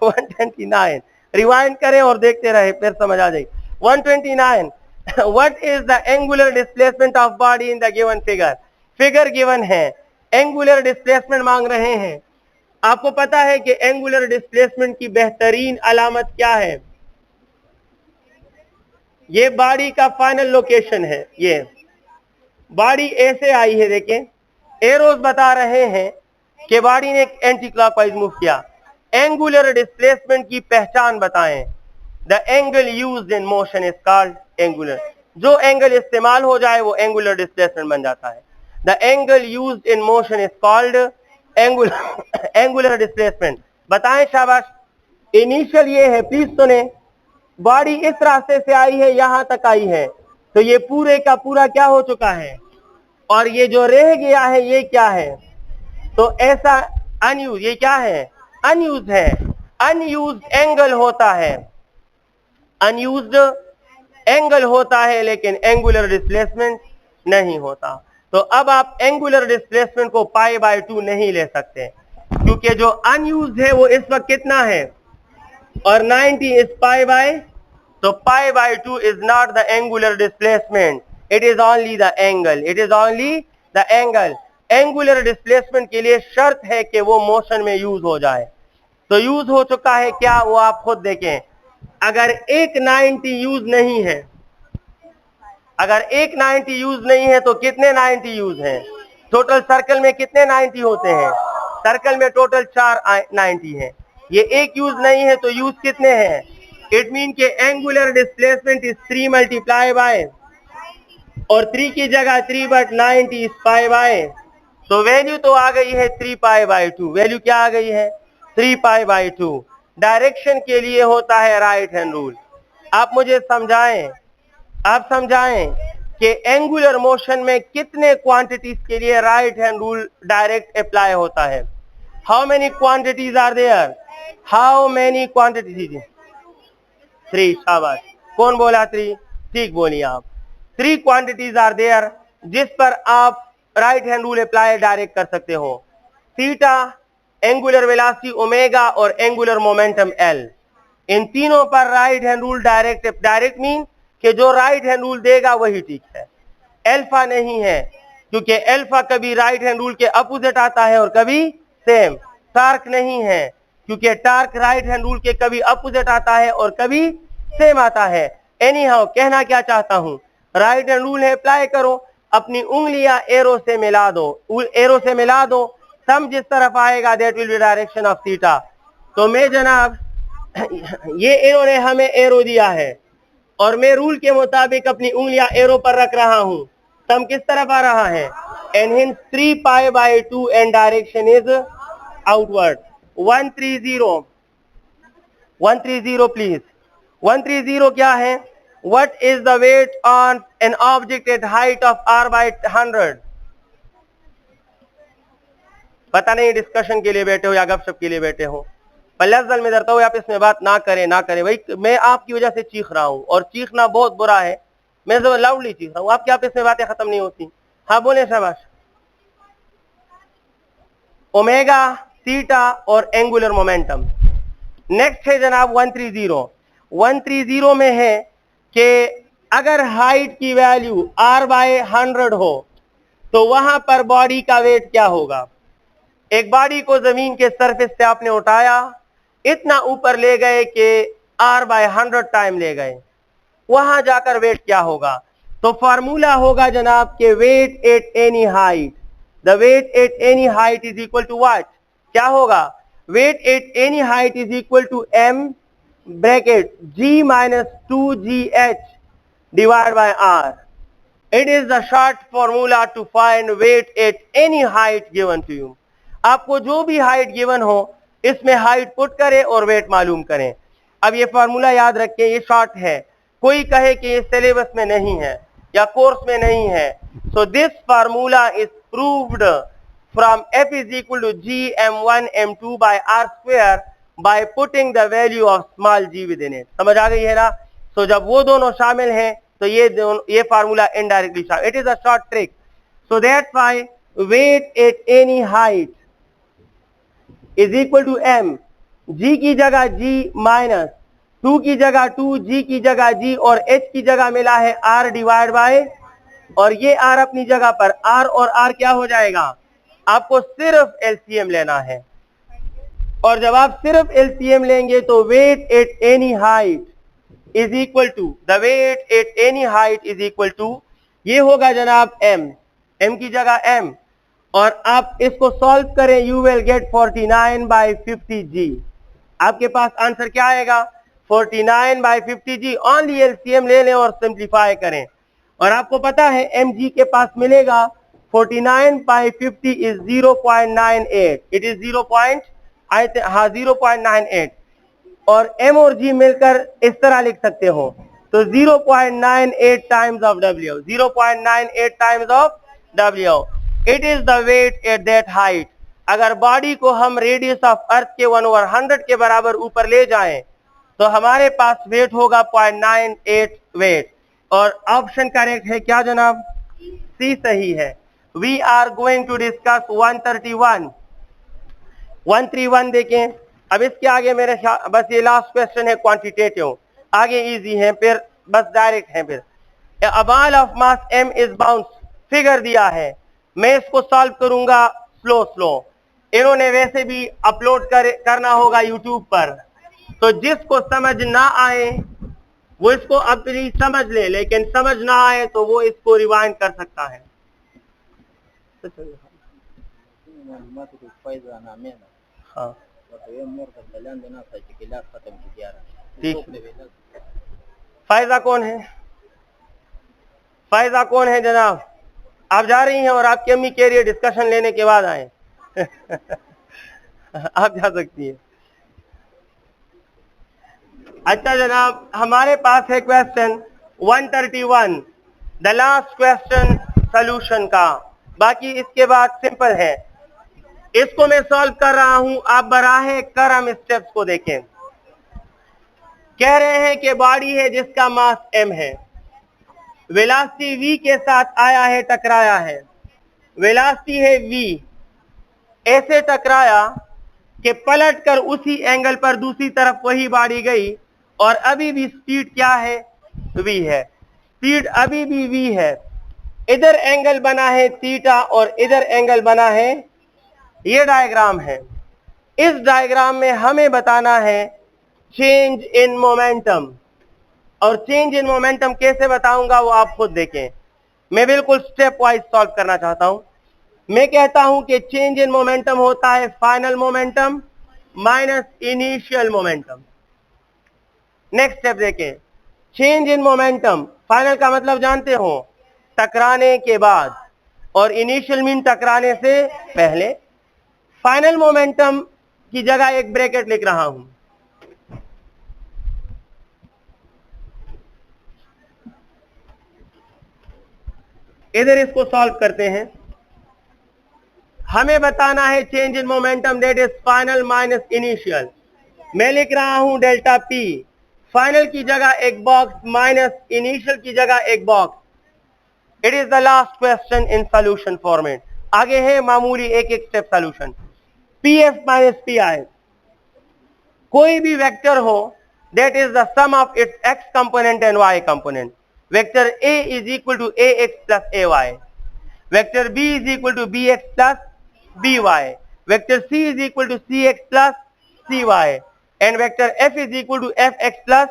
Speaker 1: 129 रिवाइंड करें और देखते रहे, फिर समझ आ जाएगी। 129 what is the angular displacement of body in the given figure. Figure given है, एंगुलर डिस्प्लेसमेंट मांग रहे हैं। आपको पता है कि एंगुलर डिस्प्लेसमेंट की बेहतरीन अलामत क्या है, ये बॉडी का फाइनल लोकेशन है। ये बॉडी ऐसे आई है, देखें एरोज बता रहे हैं कि बॉडी ने एंटी क्लॉकवाइज मूव किया। एंगुलर डिस्प्लेसमेंट की पहचान बताएं। The angle used in motion is called angular. जो एंगल इस्तेमाल हो जाए वो एंगुलर डिस्प्लेसमेंट बन जाता है। The angle used in motion is called angular displacement. बताएं, शाबाश। इनिशियल ये है, प्लीज सुने, बॉडी इस रास्ते से आई है, यहां तक आई है, तो ये पूरे का पूरा क्या हो चुका है, और ये जो रह गया है ये क्या है, तो ऐसा अनयूज, ये क्या है, अनयूज है। अनयूज एंगल होता है, अनयूज्ड एंगल होता है, लेकिन एंगुलर डिस्प्लेसमेंट नहीं होता। तो अब आप एंगुलर डिस्प्लेसमेंट को पाई बाय 2 नहीं ले सकते, क्योंकि जो अनयूज्ड है वो इस वक्त कितना है, और 90 इज पाई बाय, तो पाई by 2 is not the angular displacement, it is only the angle, it is only the angle. Angular displacement के लिए शर्त है कि वो मोशन में यूज हो जाए। तो यूज हो चुका है क्या, वो आप खुद देखें। अगर एक 90 यूज नहीं है, अगर एक 90 यूज नहीं है तो कितने 90 यूज हैं, टोटल सर्कल में कितने 90 होते हैं, सर्कल में टोटल 4 90 हैं। ये एक यूज नहीं है तो यूज कितने हैं, इट मीन के angular displacement is 3 multiply by, और 3 की जगह 3 बट 90 इज पाई बाय, तो वैल्यू तो आ गई है 3 पाई बाय 2। वैल्यू क्या आ गई है, 3 पाई बाय 2। डायरेक्शन के लिए होता है राइट हैंड रूल। आप मुझे समझाएं, आप समझाएं कि एंगुलर मोशन में कितने क्वांटिटीज के लिए right hand rule direct apply होता है। How many quantities are there, how many quantities, 3। शाबाश, कौन बोला 3, ठीक बोलिए आप। 3 क्वांटिटीज आर देयर जिस पर आप right hand rule apply direct कर सकते हो। थीटा, एंगुलर वेलोसिटी ओमेगा और एंगुलर मोमेंटम एल, इन तीनों पर right hand rule direct mean कि जो राइट हैंड रूल देगा वही ठीक है। अल्फा नहीं है, क्योंकि अल्फा कभी राइट हैंड रूल के अपोजिट आता है और कभी सेम। टार्क नहीं है, क्योंकि टार्क राइट हैंड रूल के कभी अपोजिट आता है और कभी सेम आता है। एनी हाउ, कहना क्या चाहता हूं, राइट हैंड रूल है अप्लाई करो, अपनी उंगलियां एरो से मिला दो, एरो से मिला दो, सम जिस तरफ आएगा that will be direction of theta. तो मैं जनाब, ये इन्होंने हमें एरो दिया है और मैं रूल के मुताबिक अपनी उंगलियां एरो पर रख रहा हूं, सम किस तरफ आ रहा है, and hence 3 pi by 2 and direction is outward. 130 please, 130 क्या है, what is the weight on an object at height of r by 100। पता नहीं डिस्कशन के लिए बैठे हो या गपशप के लिए बैठे हो, पर लफ्ज़ल में डरता हूँ आप इसमें बात ना करें, ना करें भाई। मैं आपकी वजह से चीख रहा हूँ और चीखना बहुत बुरा है, मैं जो लाउडली चीख रहा हूँ, आपकी आप इसमें बातें खत्म नहीं होती। हाँ बोले शाबाश। ओमेगा, थीटा और एंगुलर मोमेंटम। नेक्स्ट है जनाब 130 में है कि अगर हाइट की वैल्यू r by 100 हो तो वहां पर बॉडी का वेट क्या होगा। एक बॉडी को जमीन के सरफेस से आपने उठाया, इतना ऊपर ले गए कि r/100 टाइम ले गए, वहां जाकर वेट क्या होगा? तो फार्मूला होगा जनाब के weight at any height, the weight at any height is equal to what? क्या होगा? Weight at any height is equal to m bracket g minus 2gh divide by r. It is the short formula to find weight at any height given to you. आपको जो भी height given हो इसमें height put करें और wait मालूम करें. अब ये फार्मूला याद रखें, ये शॉर्ट है. कोई कहे कि ये सिलेबस में नहीं है या कोर्स में नहीं है, so this formula is proved from f is equal to g m1 m2 by r square by putting the value of small g within it. समझ आ गई है ना? सो जब वो दोनों शामिल हैं तो ये फार्मूला इनडायरेक्टली शामिल. It is a short trick. So that's why weight at any height is equal to m, g की जगह g माइनस 2 की जगह 2, g की जगह g और h की जगह मिला है r डिवाइड बाय, और ये r अपनी जगह पर, r और r क्या हो जाएगा? आपको सिर्फ एलसीएम लेना है, और जब आप सिर्फ एलसीएम लेंगे तो weight at any height is equal to, the weight at any height is equal to, ये होगा जनाब m की जगह m, और आप इसको सॉल्व करें, यू विल गेट 49/50g. आपके पास आंसर क्या आएगा? 49/50g. ओनली एलसीएम ले लें और सिंप्लीफाई करें, और आपको पता है mg के पास मिलेगा 49/50 इज 0.98. इट इज 0.98, और m और g मिलकर इस तरह लिख सकते हो, तो 0.98 times of w, 0.98 times of w. It is the weight at that height. अगर बॉडी को हम रेडियस ऑफ अर्थ के 1/100 के बराबर ऊपर ले जाएं तो हमारे पास वेट होगा 0.98 वेट, और ऑप्शन करेक्ट है क्या जनाब? सी सही है. We are going to discuss 131 देखें. अब इसके आगे मेरे बस ये लास्ट क्वेश्चन है क्वांटिटेटिव, आगे इजी है, फिर बस डायरेक्ट है. फिर a ball of mass m is bounce, figure दिया है, मैं इसको सॉल्व करूंगा स्लो. इन्होंने वैसे भी अपलोड करना होगा यूट्यूब पर, तो जिसको समझ ना आए वो इसको अपनी समझ ले, लेकिन समझ ना आए तो वो इसको रिवाइंड कर सकता है. हाँ ठीक. फायदा कौन है? फायदा कौन है जनाब? आप जा रही हैं और आपकी अम्मी कह रही है डिस्कशन लेने के बाद आए. आप जा सकती हैं. अच्छा जनाब, हमारे पास है question 131, the last question solution का. बाकी इसके बाद सिंपल है, इसको मैं सॉल्व कर रहा हूं, आप बराहे करम स्टेप्स को देखें. कह रहे हैं कि बॉडी है जिसका मास m है, वेलोसिटी v के साथ आया है, टकराया है, वेलोसिटी है v, ऐसे टकराया कि पलट कर उसी एंगल पर दूसरी तरफ वही बॉडी गई, और अभी भी स्पीड क्या है? v है. स्पीड अभी भी v है. इधर एंगल बना है थीटा और इधर एंगल बना है, ये डायग्राम है. इस डायग्राम में हमें बताना है चेंज इन मोमेंटम, और चेंज इन मोमेंटम कैसे बताऊंगा वो आप खुद देखें. मैं बिल्कुल स्टेप वाइज सॉल्व करना चाहता हूं. मैं कहता हूं कि चेंज इन मोमेंटम होता है final momentum minus initial momentum. Next step देखें, चेंज इन मोमेंटम, फाइनल का मतलब जानते हो टकराने के बाद, और इनिशियल मीन टकराने से पहले. फाइनल मोमेंटम की जगह एक ब्रैकेट लिख रहा हूं. इधर इसको सॉल्व करते हैं. हमें बताना है change in momentum that is final minus initial. मैं लिख रहा हूं डेल्टा पी, फाइनल की जगह एक बॉक्स, माइनस इनिशियल की जगह एक box. It is the last question in solution format. आगे है मामूली एक एक step solution. P F minus P I, कोई भी वेक्टर हो that is the sum of its X component and Y component. Vector A is equal to A X plus A Y, vector B is equal to B X plus B Y, vector c is equal to cx plus cy, and vector f is equal to fx plus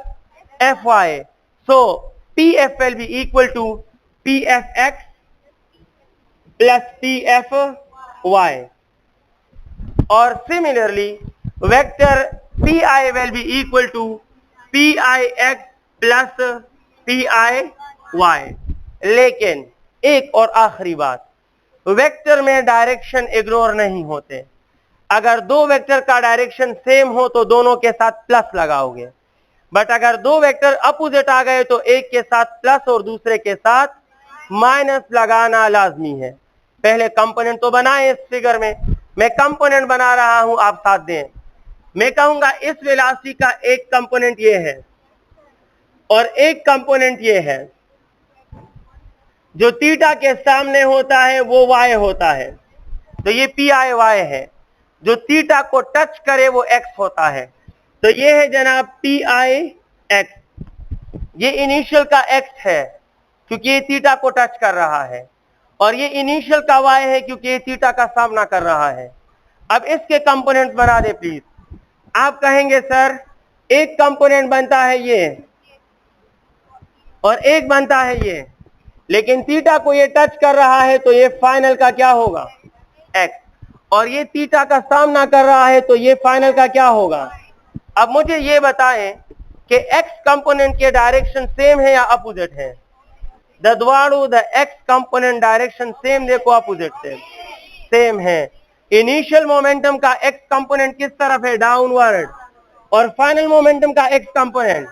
Speaker 1: fy. So pf will be equal to pfx plus pfy, or similarly vector pi will be equal to pix plus piy. लेकिन एक और आखिरी बात, vector में direction ignore नहीं होते। अगर दो वेक्टर का डायरेक्शन सेम हो तो दोनों के साथ प्लस लगाओगे, बट अगर दो वेक्टर अपोजिट आ गए तो एक के साथ प्लस और दूसरे के साथ माइनस लगाना लाजमी है। पहले कंपोनेंट तो बनाए इस फिगर में, मैं कंपोनेंट बना रहा हूं, आप साथ दें। मैं कहूंगा इस वेलोसिटी का एक कंपोनेंट ये है और एक कंपोनेंट ये है। जो थीटा के सामने होता है वो y होता है, तो ये PIY है। जो थीटा को टच करे वो x होता है, तो ये है जनाब PIX। ये इनिशियल का x है क्योंकि ये थीटा को टच कर रहा है, और ये इनिशियल का y है क्योंकि ये थीटा का सामना कर रहा है। अब इसके कंपोनेंट बना दे प्लीज। आप कहेंगे सर एक कंपोनेंट बनता है ये और एक बनता है ये, लेकिन थीटा को ये टच कर रहा है तो ये फाइनल का क्या होगा x, और ये थीटा का सामना कर रहा है तो ये फाइनल का क्या होगा। अब मुझे ये बताएं कि x कंपोनेंट के डायरेक्शन सेम है या अपोजिट है। ददवाड़ू the x component direction same, देखो अपोजिट सेम है। इनिशियल मोमेंटम का x कंपोनेंट किस तरफ है, डाउनवर्ड, और फाइनल मोमेंटम का x कंपोनेंट,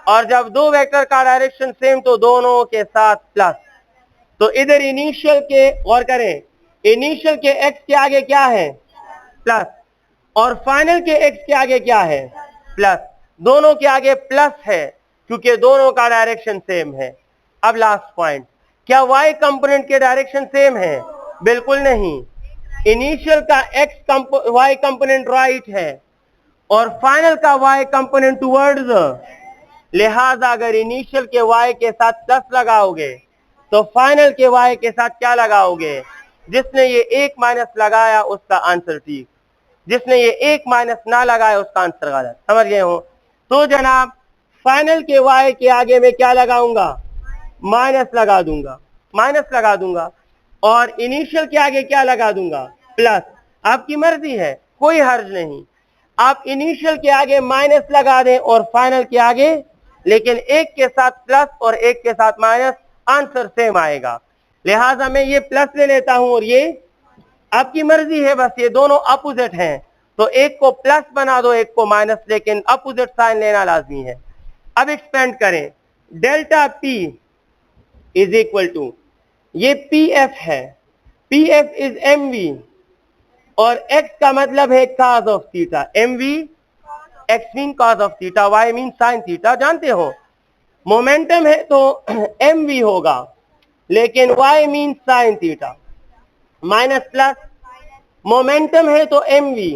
Speaker 1: और जब दो वेक्टर का डायरेक्शन सेम तो दोनों के साथ प्लस। तो इधर इनिशियल के, गौर करें, इनिशियल के x के आगे क्या है प्लस, और फाइनल के x के आगे क्या है प्लस। दोनों के आगे प्लस है क्योंकि दोनों का डायरेक्शन सेम है। अब लास्ट पॉइंट, क्या y कंपोनेंट के डायरेक्शन सेम है? बिल्कुल नहीं। इनिशियल का y कंपोनेंट राइट है और फाइनल का y कंपोनेंट टुवर्ड्स, लिहाजा अगर इनिशियल के y के साथ प्लस लगाओगे तो फाइनल के y के साथ क्या लगाओगे। जिसने ये एक माइनस लगाया उसका आंसर ठीक, जिसने ये एक माइनस ना लगाया उसका आंसर गलत। समझ गए हो? तो जनाब फाइनल के y के आगे मैं क्या लगाऊंगा, माइनस लगा दूंगा, माइनस लगा दूंगा, और इनिशियल के आगे क्या लगा दूंगा, प्लस। आपकी मर्जी है, कोई हर्ज नहीं। आप इनिशियल के आगे माइनस लगा दें और फाइनल के आगे, लेकिन एक के साथ प्लस और एक के साथ माइनस, आंसर सेम आएगा। लिहाजा मैं ये प्लस ले लेता हूं और ये, आपकी मर्जी है, बस ये दोनों अपोजिट हैं तो एक को प्लस बना दो एक को माइनस, लेकिन अपोजिट साइन लेना लाजमी है। अब एक्सपेंड करें, delta P is equal to, ये PF है, PF इज MV, और x का मतलब है cos of theta. MV, x mean cos of theta, y mean sin theta, जानते हो। मोमेंटम है तो MV होगा, लेकिन y mean sin theta, minus plus. Momentum है तो MV,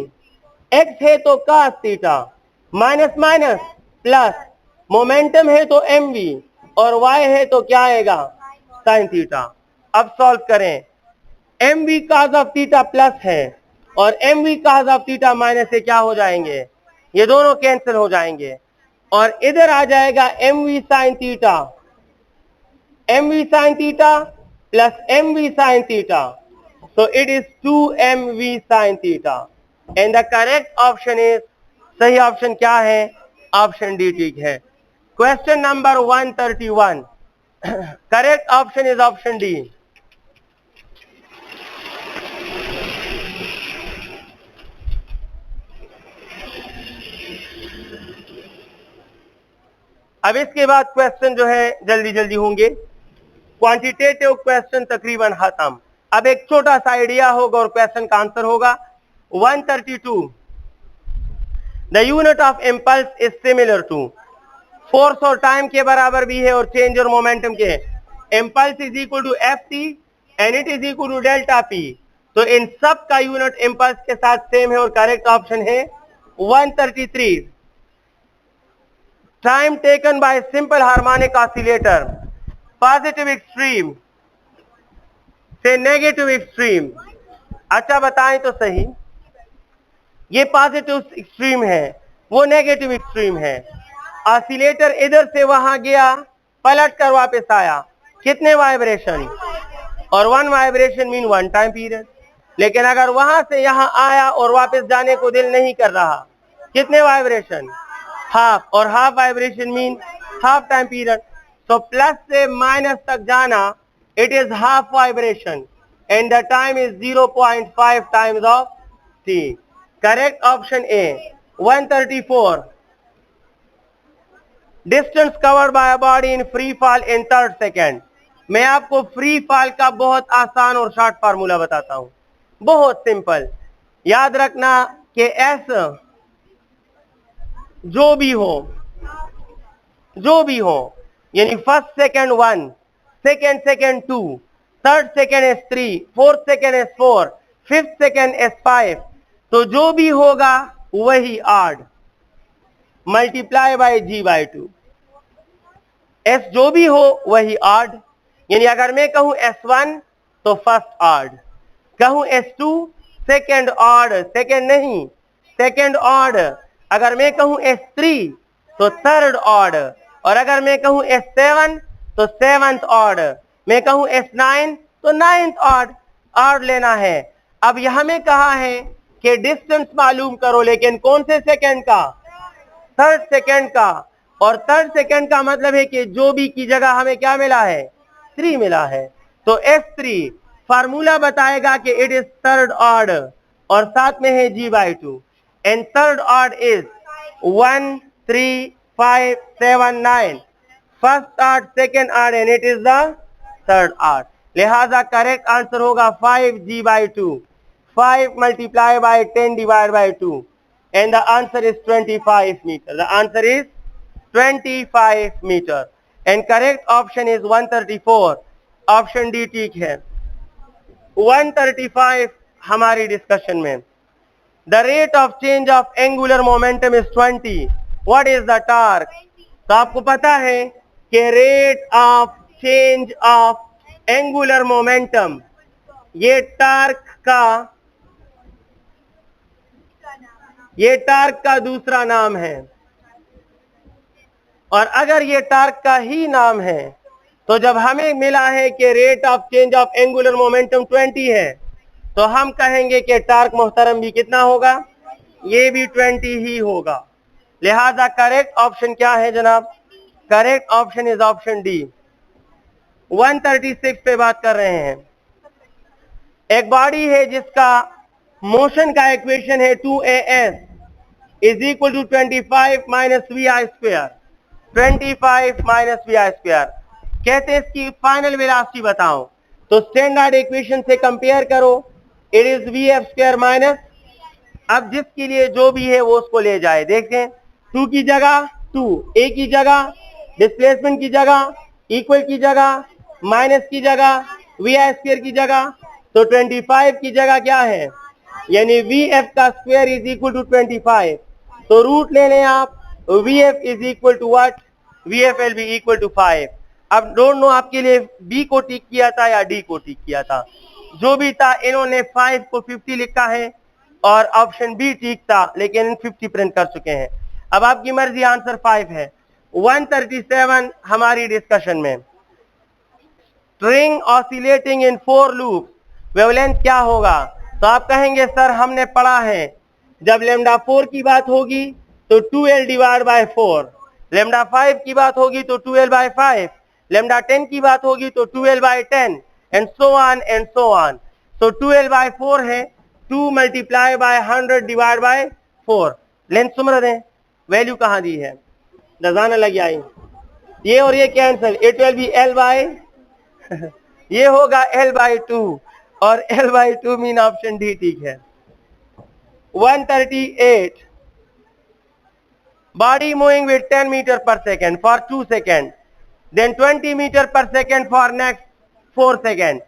Speaker 1: x है तो cos theta, minus minus plus. Momentum है तो MV और y है तो क्या आएगा, sin थीटा। अब सॉल्व करें, MV cos of theta plus है और MV cos of theta minus से क्या हो जाएंगे, ये दोनों कैंसिल हो जाएंगे, और इधर आ जाएगा MV sin theta, MV sin theta plus MV sin theta, so it is 2MV sin theta, and the correct option is, सही ऑप्शन क्या है, ऑप्शन डी ठीक है। Question number 131, correct option is option D. अब इसके बाद question जो है जल्दी जल्दी होंगे। क्वांटिटेटिव क्वेश्चन तकरीबन खत्म। अब एक छोटा सा आइडिया होगा और क्वेश्चन का आंसर होगा 132। The unit of impulse is similar to, force और टाइम के बराबर भी है और चेंज और मोमेंटम के। Impulse is equal to ft and it is equal to delta p। तो इन सब का यूनिट इम्पल्स के साथ सेम है और करेक्ट ऑप्शन है 133। Time taken by simple harmonic oscillator, positive extreme से नेगेटिव एक्सट्रीम। अच्छा बताएं तो सही, ये पॉजिटिव एक्सट्रीम है, वो नेगेटिव एक्सट्रीम है। ऑसिलेटर इधर से वहां गया, पलट कर वापस आया, कितने वाइब्रेशन? और one vibration mean one time period. लेकिन अगर वहां से यहां आया और वापस जाने को दिल नहीं कर रहा, कितने वाइब्रेशन? हाफ, और half vibration mean half time period. तो प्लस से माइनस तक जाना, it is half vibration and the time is 0.5 times of t। Correct option A 134। Distance covered by a body in free fall in 3rd second. मैं आपको free fall का बहुत आसान और शॉर्ट फार्मूला बताता हूं, बहुत सिंपल। याद रखना कि एस जो भी हो, यानी first second 1, second 2, third second is 3, fourth second is 4, fifth second is 5, तो जो भी होगा वही odd multiply by G/2। S जो भी हो वही ऑड, यानी अगर मैं कहूं S1 तो फर्स्ट ऑड, कहूं S2 सेकेंड ऑड, सेकेंड नहीं सेकेंड ऑड, अगर मैं कहूं S3 तो थर्ड ऑड, और अगर मैं कहूं S7 तो सेवंथ ऑड, मैं कहूं S9 तो नाइन्थ ऑड। ऑड लेना है। अब यहां में कहा है कि डिस्टेंस मालूम करो, लेकिन कौन से सेकेंड का? 3rd सेकेंड का। और 3rd सेकेंड का मतलब है कि जो भी की जगह हमें क्या मिला है? 3 मिला है। तो S3 फार्मूला बताएगा कि इट इज थर्ड ऑड, और साथ में है G/2, and third odd is 1, 3, 5, 7, 9। First odd, second odd, and it is the third odd. लिहाजा करेक्ट आंसर होगा 5 G/2, 5 multiplied by 10 divided by 2, and the answer is 25 meter. The answer is 25 meter, and correct option is 134. Option D ठीक है। 135 हमारी discussion में, the rate of change of angular momentum is 20, what is the torque? तो आपको पता है कि rate of change of angular momentum ये टार्क का दूसरा नाम है, और अगर ये टार्क का ही नाम है तो जब हमें मिला है कि rate of change of angular momentum 20 है, तो हम कहेंगे कि टार्क मोहतरम भी कितना होगा? ये भी 20 ही होगा। लिहाजा करेक्ट ऑप्शन क्या है जनाब? Correct option is option D. 136 पे बात कर रहे हैं। एक बॉडी है जिसका मोशन का इक्वेशन है 2as is equal to 25 minus vi², 25 minus vi²। कहते हैं इसकी फाइनल वेलोसिटी बताओ, तो स्टैंडर्ड इक्वेशन से कंपेयर करो, इट इज vf² माइनस, अब जिसके लिए जो भी है वो उसको ले जाए। देखें 2 की जगह 2, a की जगह, डिस्प्लेसमेंट की जगह, इक्वल की जगह, माइनस की जगह, vi² की जगह, तो 25 की जगह क्या है? यानी vf का स्क्वायर इज इक्वल टू 25, तो रूट ले लें आप, vf is equal to what? vf will be equal to 5। अब डोंट नो आपके लिए b को टिक किया था या d को टिक किया था, जो भी था इन्होंने 5 को 50 लिखा है और ऑप्शन बी ठीक था, लेकिन 50 प्रिंट कर चुके हैं। अब आपकी मर्जी, आंसर 5 है। 137 हमारी डिस्कशन में, स्ट्रिंग ऑसिलेटिंग इन 4 लूप, वेवलेंथ क्या होगा? तो आप कहेंगे सर हमने पढ़ा है जब लैम्डा 4 की बात होगी तो 2l डिवाइड बाय 4, लैम्डा 5 की बात होगी तो 2l बाय 5, लैम्डा 10 की बात होगी तो 2l by 10, and so on and so on. तो 2l बाय 4 है, 2 multiply by 100 divide by 4। Length सुमर दें, वैल्यू कहाँ दी है? दजाना लगी आई, ये और ये cancel, it will be l by ये होगा l बाय 2, और l bye 2 mean option D ठीक है। 138, body moving with 10 meter per second for 2 seconds, then 20 meter per second for next 4 seconds,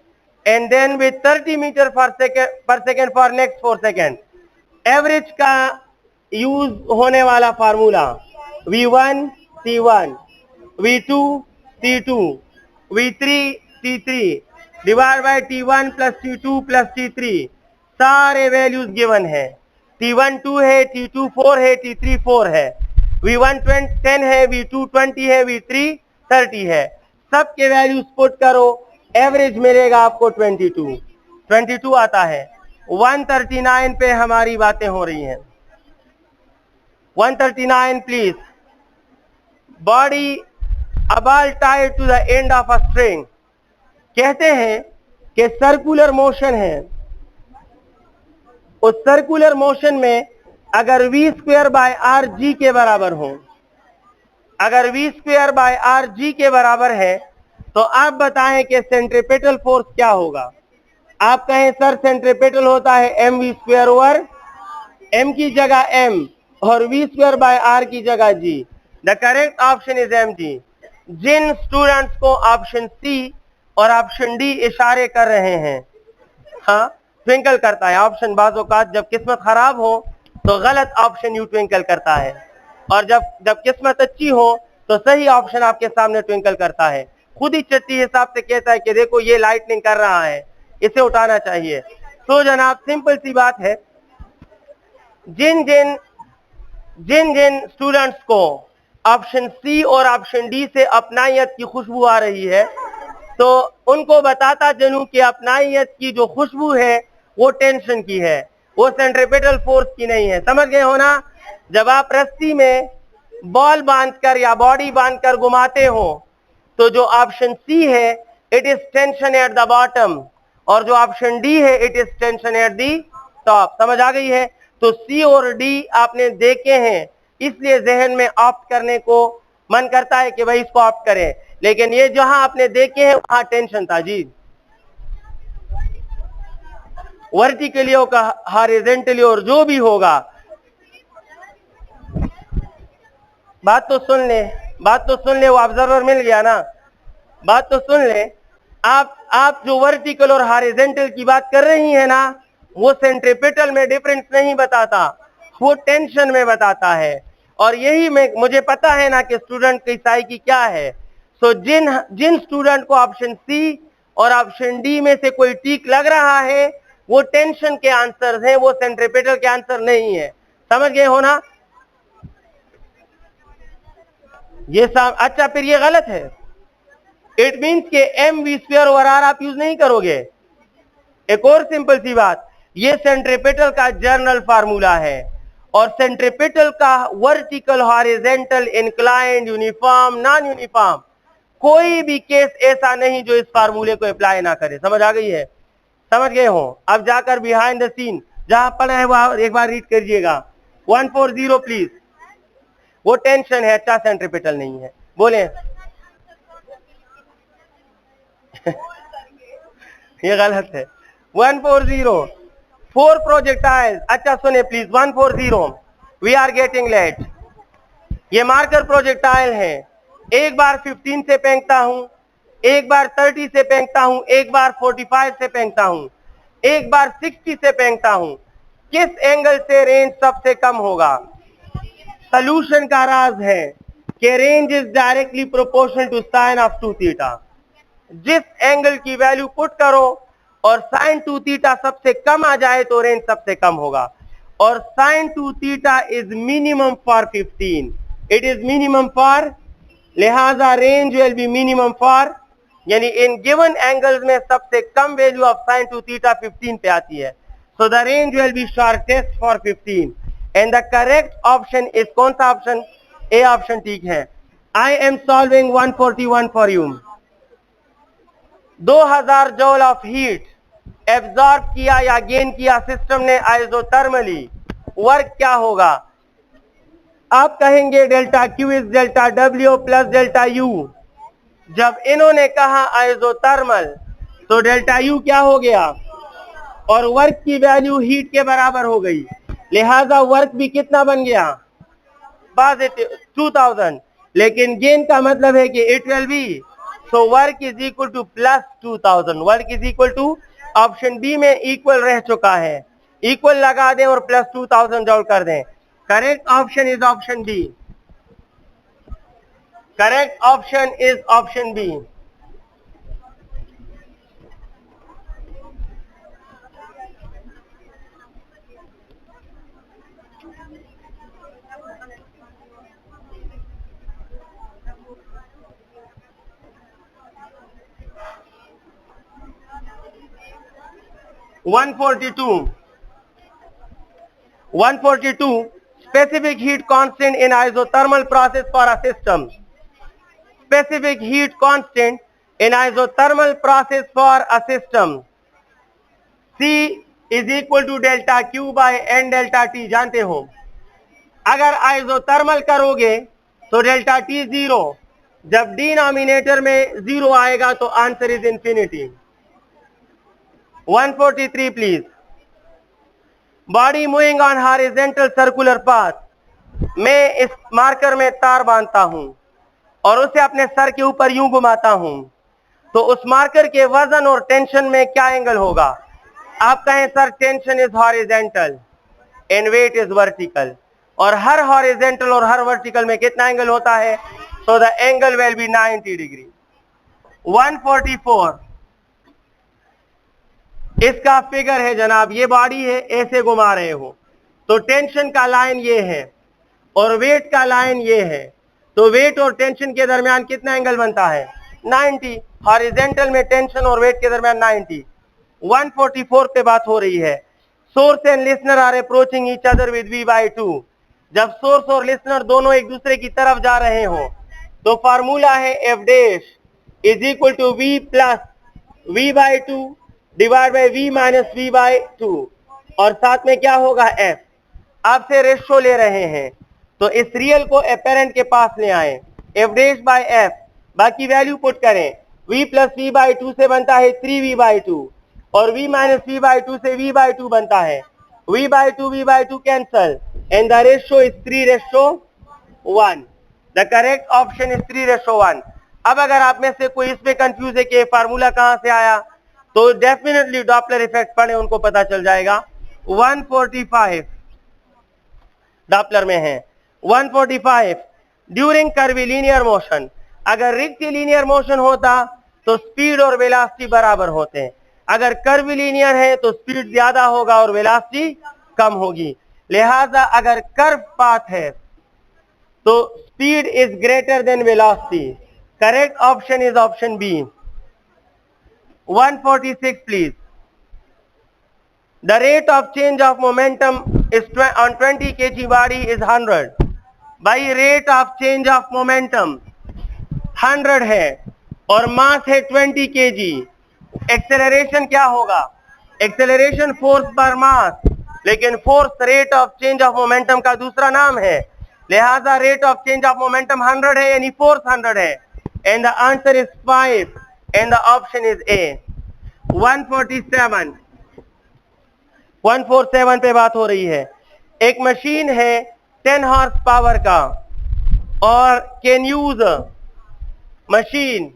Speaker 1: and then with 30 meter per second for next 4 seconds। Average का use होने वाला formula V1 C1, V2 C2, V3 T3 divide by T1 plus T2 plus T3, सारे values given है। T1 2 है, T2 4 है, T3 4 है, V1 10 है, V2 20 है, V3 30 है। सबके वैल्यूज पुट करो, एवरेज मिलेगा आपको 22 आता है। 139 पे हमारी बातें हो रही हैं। 139 please. Body a ball tied to the end of a string। कहते हैं कि सर्कुलर मोशन है, उस सर्कुलर मोशन में अगर v square by R G के बराबर हो, अगर v square by R G के बराबर है, तो आप बताएं कि सेंट्रीपेटल फोर्स क्या होगा। आप कहें सर सेंट्रीपेटल होता है M V square over, M की जगह एम और v स्क्वायर बाय आर की जगह G. The correct option is M G. जिन स्टूडेंट्स को ऑप्शन सी और ऑप्शन डी इशारे कर रहे हैं, हाँ ट्विंकल करता है ऑप्शन, बाज़ औक़ात जब किस्मत खराब हो तो गलत ऑप्शन यू ट्विंकल करता है, और जब किस्मत अच्छी हो तो सही ऑप्शन आपके सामने ट्विंकल करता है। खुद ही चट्टी हिसाब से कहता है कि देखो ये लाइटनिंग कर रहा है, इसे उठाना चाहिए। तो जनाब सिंपल सी बात है, जिन जिन स्टूडेंट्स को ऑप्शन सी और ऑप्शन डी से अपनाइयत की खुशबू आ रही है, तो उनको बताता चलूं कि अपनाइयत की जो खुशबू है वो टेंशन की है, वो सेंट्रीपेटल फोर्स की नहीं है। समझ गए हो ना? जब आप रस्सी में बॉल बांधकर या बॉडी बांधकर घुमाते हो, तो जो ऑप्शन सी है it is tension at the bottom, और जो ऑप्शन डी है it is tension at the top. समझ आ गई है? तो सी और डी आपने देखे हैं, इसलिए जहन में ऑप्ट करने को मन करता है कि भाई इसको ऑप्ट करें, लेकिन ये जहां आपने देखे हैं वहां टेंशन था जी। वर्टिकली होगा, हॉरिजॉन्टली, और जो भी होगा, बात तो सुन ले, वो ऑब्जर्वर मिल गया ना, बात तो सुन ले। आप जो वर्टिकल और हॉरिजॉन्टल की बात कर रही है ना, वो सेंट्रीपेटल में डिफरेंस नहीं बताता, वो टेंशन में बताता है। और यही मुझे पता है ना कि स्टूडेंट की साइकी क्या है। सो जिन स्टूडेंट को ऑप्शन सी और ऑप्शन डी में से कोई टीक लग रहा है, वो टेंशन के आंसर हैं, वो सेंट्रीपेटल के आंसर नहीं है। समझ गए हो ना? अच्छा, फिर ये गलत है। इट मीन्स के M V square over R आप यूज नहीं करोगे। एक और सिंपल सी बात, ये सेंट्रीपेटल का जनरल फार्मूला है, और सेंट्रीपेटल का vertical, horizontal, inclined, uniform, non uniform, कोई भी केस ऐसा नहीं जो इस फार्मूले को अप्लाई ना करे। समझ आ गई है? समझ गए हो? अब जाकर बिहाइंड द सीन जहां पढ़ा है वहां एक बार रीड करिएगा। 140 प्लीज। वो टेंशन है, अच्छा सेंट्रीपेटल नहीं है। बोले ये गलत है। 140 4 प्रोजेक्टाइल्स। अच्छा सुने please, 140 we are getting late. ये मार्कर प्रोजेक्टाइल है। एक बार 15 से फेंकता हूं, एक बार 30 से फेंकता हूं, एक बार 45 से फेंकता हूं, एक बार 60 से फेंकता हूं। किस एंगल से रेंज सबसे कम होगा? सोल्यूशन का राज है कि range is directly proportional to sine of 2 theta. जिस एंगल की वैल्यू पुट करो और साइन 2 थीटा सबसे कम आ जाए तो रेंज सबसे कम होगा, और sine 2 theta is minimum for 15। It is minimum for, लिहाजा range will be minimum for, यानी इन गिवन एंगल्स में सबसे कम वैल्यू ऑफ साइन 2 थीटा 15 पे आती है। So the range will be shortest for 15, and the correct option is कौन सा ऑप्शन? ए ऑप्शन ठीक है। I am solving 141 for you. 2000 joule of heat absorb किया या गेन किया सिस्टम ने आइसोथर्मली, वर्क क्या होगा? आप कहेंगे delta Q is delta W plus delta U. जब इन्होंने कहा आइसोथर्मल, तो डेल्टा यू क्या हो गया? और वर्क की वैल्यू हीट के बराबर हो गई, लिहाजा वर्क भी कितना बन गया? 2000। लेकिन गेन का मतलब है कि it will be, so work is equal to plus 2000। Work is equal to, option B में इक्वल रह चुका है, इक्वल लगा दें और प्लस 2000 जॉल कर दें। Correct option is option B. Correct option is option B. 142 specific heat constant in isothermal process for a system. Specific heat constant in isothermal process for a system. C is equal to delta Q by N delta T. जानते हो अगर isothermal करोगे तो delta T zero, जब denominator में zero आएगा तो answer is infinity. 143 please. Body moving on horizontal circular path. मैं इस मार्कर में तार बांधता हूं और उसे अपने सर के ऊपर यूं घुमाता हूं, तो उस मार्कर के वजन और टेंशन में क्या एंगल होगा? आप कहें sir tension is horizontal and weight is vertical, और हर हॉरिजॉन्टल और हर वर्टिकल में कितना एंगल होता है? So the angle will be 90 degree. 144 इसका फिगर है जनाब. ये बॉडी है, ऐसे घुमा रहे हो तो टेंशन का लाइन ये है और वेट का लाइन ये है, तो वेट और टेंशन के दरमियान कितना एंगल बनता है? 90. हॉरिजॉन्टल में टेंशन और वेट के दरमियान 90. 144 पे बात हो रही है. Source and listener are approaching each other with v/2. जब सोर्स और लिसनर दोनों एक दूसरे की तरफ जा रहे हो तो फार्मूला है f dash is equal to v plus v/2 divide by v minus v/2, और साथ में क्या होगा? f. आपसे रेशो ले रहे हैं तो इस रियल को अपेरेंट के पास ले आए. f डैश बाई f, बाकी वैल्यू पुट करें. v प्लस v/2 से बनता है 3v/2 और v माइनस v/2 से v/2 बनता है. v/2 cancel and the ratio is 3:1. The correct option is 3:1. अब अगर आप में से कोई इसमें कंफ्यूज है कि फार्मूला कहां से आया, तो डेफिनेटली डॉपलर इफेक्ट पढ़े, उनको पता चल जाएगा. 145 डॉपलर में है. 145 ड्यूरिंग कर्वीलिनियर मोशन. अगर रेक्टिलिनियर मोशन होता तो स्पीड और वेलोसिटी बराबर होते हैं. अगर कर्वीलिनियर है तो स्पीड ज्यादा होगा और वेलोसिटी कम होगी. लिहाजा अगर कर्व पाथ है तो speed is greater than velocity. Correct option is option B. 146 please. The rate of change of momentum is on 20 kg body is 100. भाई rate of change of momentum 100 है और मास है 20 kg. एक्सेलरेशन क्या होगा? Acceleration force पर मास, लेकिन force rate of change of momentum का दूसरा नाम है. लिहाजा rate of change of momentum 100 है यानी फोर्स 100 है, and the answer is 5 and the option is a. 147 पे बात हो रही है. एक मशीन है 10 हॉर्स पावर का और कैन यूज. मशीन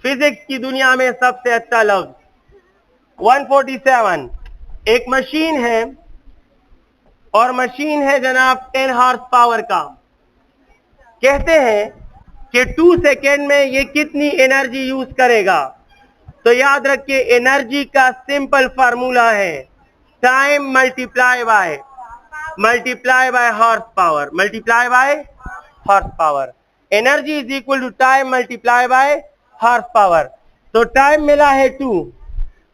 Speaker 1: फिजिक्स की दुनिया में सबसे अच्छा लफ्ज. 147 एक मशीन है और मशीन है जनाब 10 हॉर्स पावर का. कहते हैं कि 2 सेकेंड में ये कितनी एनर्जी यूज करेगा. तो याद रखिए एनर्जी का सिंपल फार्मूला है time multiply by horse power, multiply by horse power. Energy is equal to time multiply by horse power. तो टाइम मिला है 2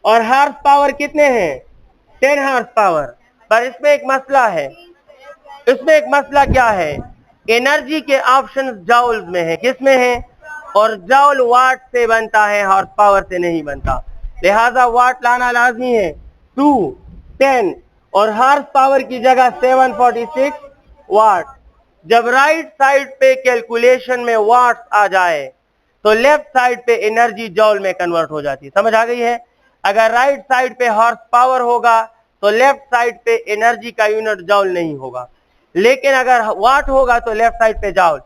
Speaker 1: और हॉर्स पावर कितने हैं? 10 हॉर्स पावर. पर इसमें एक मसला है. इसमें एक मसला क्या है? एनर्जी के ऑप्शन जाउल्स में है. किस में है? और जाउल वाट से बनता है, हॉर्स पावर से नहीं बनता. लिहाजा वाट लाना लाजमी है. 2, 10 और हॉर्स पावर की जगह 746 वाट. जब राइट साइड पे कैलकुलेशन में वाट्स आ जाए तो लेफ्ट साइड पे एनर्जी जॉल में कन्वर्ट हो जाती है. समझ आ गई है? अगर राइट साइड पे हॉर्स पावर होगा तो लेफ्ट साइड पे एनर्जी का यूनिट जॉल नहीं होगा, लेकिन अगर वाट होगा तो लेफ्ट साइड पे जॉल.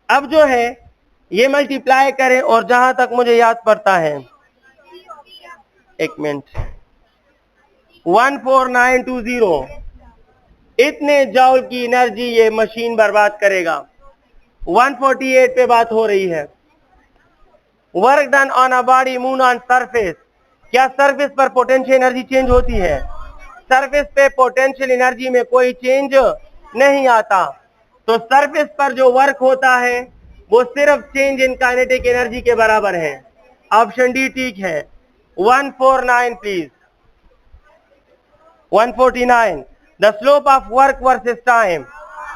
Speaker 1: अब जो है ये मल्टीप्लाई करें और जहां तक मुझे याद पड़ता है, एक मिनट, 14920 इतने जॉल की एनर्जी ये मशीन बर्बाद करेगा. 148 पे बात हो रही है. Work done on a body move on surface. क्या सरफेस पर पोटेंशियल एनर्जी चेंज होती है? सरफेस पे पोटेंशियल एनर्जी में कोई चेंज नहीं आता. तो सरफेस पर जो वर्क होता है वो सिर्फ चेंज इन काइनेटिक एनर्जी के बराबर है. ऑप्शन डी ठीक है. 149 please. 149. The slope of work versus time,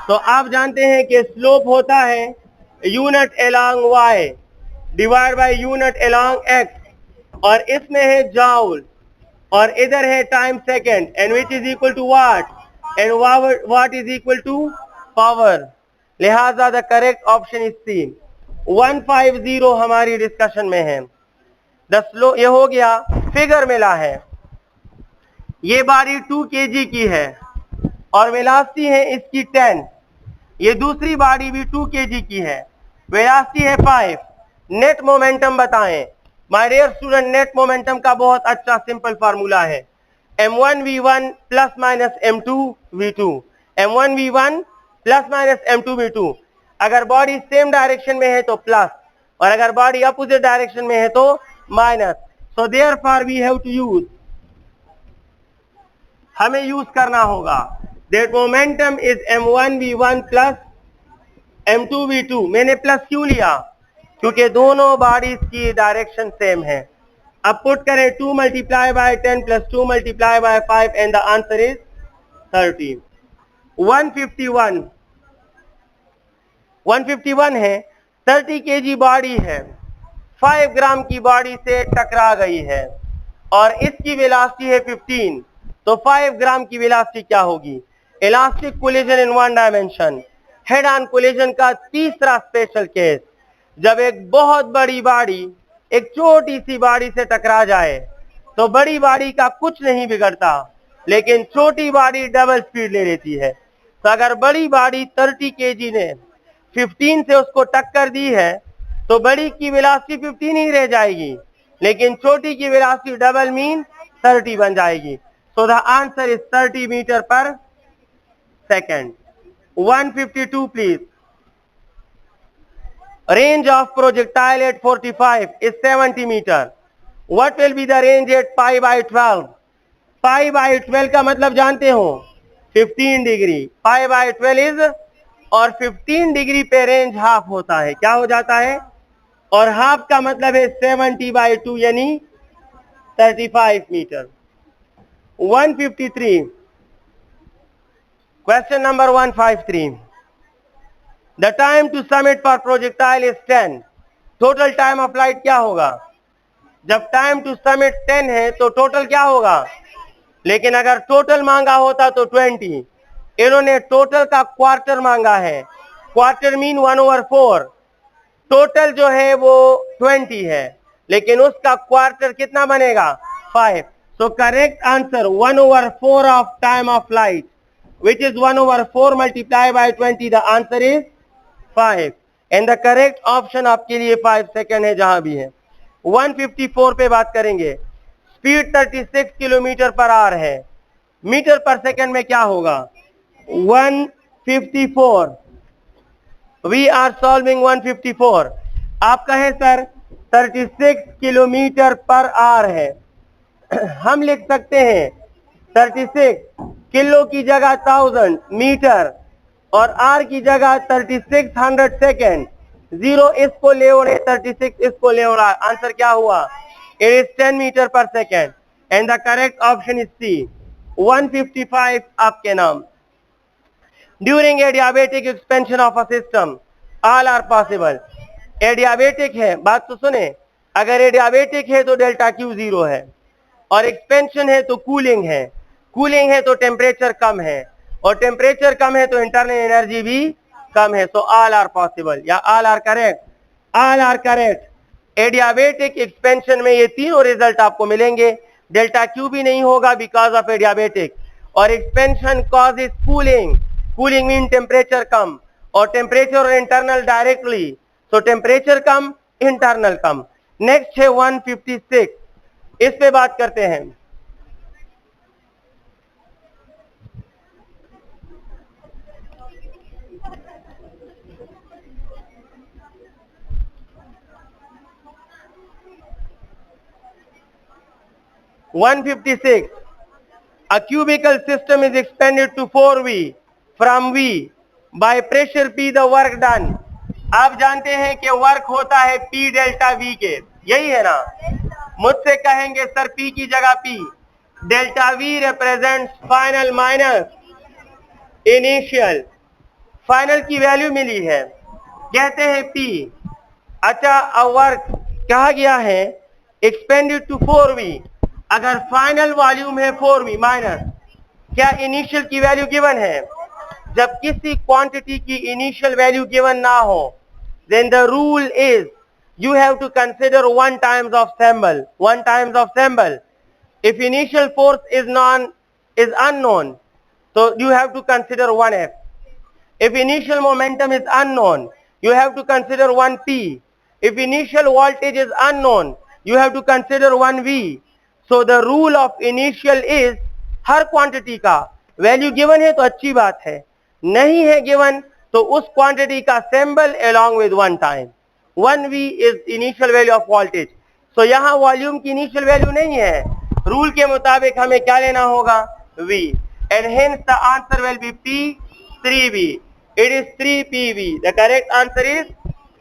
Speaker 1: तो आप जानते हैं कि स्लोप होता है unit along y divide by unit along x, और इसमें है जाउल और इधर है time second, and which is equal to watt, and watt is equal to power. लिहाजा the correct option is C. 150 हमारी डिस्कशन में है। ये हो गया, फिगर मिला है, ये बारी 2 kg की है और वेलोसिटी है इसकी 10, ये दूसरी बारी भी 2 kg की है, वेलोसिटी है 5। नेट मोमेंटम बताएं। My dear student, net momentum का बहुत अच्छा सिंपल फार्मूला है, m1v1 plus minus m2v2, m1v1 plus minus m2v2। अगर बॉडी सेम डायरेक्शन में है तो प्लस, और अगर बॉडी अपोजिट डायरेक्शन में है तो minus. So therefore we have to use, हमें यूज करना होगा that momentum is m1v1 plus m2v2। मैंने प्लस क्यों लिया, क्योंकि दोनों बॉडीज की डायरेक्शन सेम है। अब पुट करें 2 multiply bye 10 plus 2 multiply bye 5 and the answer is 30। 151 है, 30 kg बॉडी है, 5 ग्राम की बॉडी से टकरा गई है और इसकी वेलोसिटी है 15, तो 5 ग्राम की वेलोसिटी क्या होगी। Elastic collision in one dimension, head on collision का तीसरा स्पेशल केस, जब एक बहुत बड़ी बॉडी एक छोटी सी बॉडी से टकरा जाए तो बड़ी बॉडी का कुछ नहीं बिगड़ता, लेकिन छोटी बॉडी डबल स्पीड ले लेती है। तो अगर बड़ी बॉडी 30 kg ने 15 से उसको टक्कर दी है तो बड़ी की वेलोसिटी 15 ही रह जाएगी, लेकिन छोटी की वेलोसिटी डबल मीन 30 बन जाएगी। So the answer is 30 metre per second. 152 please. Range of projectile at 45 is 70 meter. What will be the range at pi by 12? Pi by 12 का मतलब जानते हो 15 डिग्री, pi by 12 is, और 15 degree पे range half होता है, क्या हो जाता है, और हाफ का मतलब है 70 by 2 यानी 35 metre. 153, question number 153। The time to summit for projectile is 10. Total time of flight क्या होगा, जब time to summit 10 है तो टोटल क्या होगा, लेकिन अगर टोटल मांगा होता तो 20, इन्होंने टोटल का क्वार्टर मांगा है, क्वार्टर मीन 1/4, टोटल जो है वो 20 है, लेकिन उसका क्वार्टर कितना बनेगा 5। So correct answer 1/4 of time of flight, which is 1/4 multiplied by 20, the answer is 5, and the correct option आपके लिए 5 सेकेंड है जहां भी है। 154 पे बात करेंगे। स्पीड 36 किलोमीटर पर आवर है, मीटर पर सेकेंड में क्या होगा। 154, वी आर सॉल्विंग 154। आप कहें सर 36 किलोमीटर पर आवर है, हम लिख सकते हैं 36 किलो की जगह 1000 मीटर और आर की जगह 3600 सेकेंड, 0 इसको ले ओढ़े 36 इसको ले ओढ़ा, आंसर क्या हुआ, it is 10 metre per second, and the correct option is C. 155 आपके नाम। During adiabatic expansion of a system all are possible. Adiabatic है, बात तो सुने, अगर एडियाबेटिक है तो डेल्टा क्यू 0 है, और एक्सपेंशन है तो कूलिंग है, कूलिंग है तो टेम्परेचर कम है, और टेम्परेचर कम है तो इंटरनल एनर्जी भी कम है। सो ऑल आर पॉसिबल या all are correct, all are correct. Adiabatic expansion में ये तीनों रिजल्ट आपको मिलेंगे। डेल्टा क्यू भी नहीं होगा बिकॉज ऑफ एडियाबेटिक, और expansion cause is cooling, cooling mean temperature कम, और टेम्परेचर और इंटरनल डायरेक्टली, सो टेम्परेचर कम इंटरनल कम। नेक्स्ट है 156, इस पे बात करते हैं। A cubical system is expanded to 4V from V by pressure P, the work done। आप जानते हैं कि वर्क होता है P डेल्टा V के, यही है ना। मुझसे कहेंगे सर P की जगह P, delta we represents final minus initial. Final की वैल्यू मिली है, कहते हैं P। अच्छा, अब वर्क कहा गया है एक्सपेंडेड टू 4V। अगर फाइनल वॉल्यूम है 4V माइनस, क्या इनिशियल की वैल्यू गिवन है? जब किसी क्वांटिटी की इनिशियल वैल्यू गिवन ना हो, then the rule is you have to consider 1 times of symbol, 1 times of symbol. If initial force is unknown, so you have to consider 1F. If initial momentum is unknown, you have to consider 1P. If initial voltage is unknown, you have to consider 1V. So the rule of initial is her quantity का value given है तो अच्छी बात है, नहीं है given तो उस क्वांटिटी का symbol along with 1 time. 1V is initial value of voltage. So यहाँ वॉल्यूम की इनिशियल वैल्यू नहीं है, रूल के मुताबिक हमें क्या लेना होगा? V. And hence the answer will be P 3V. It is 3PV. The correct answer is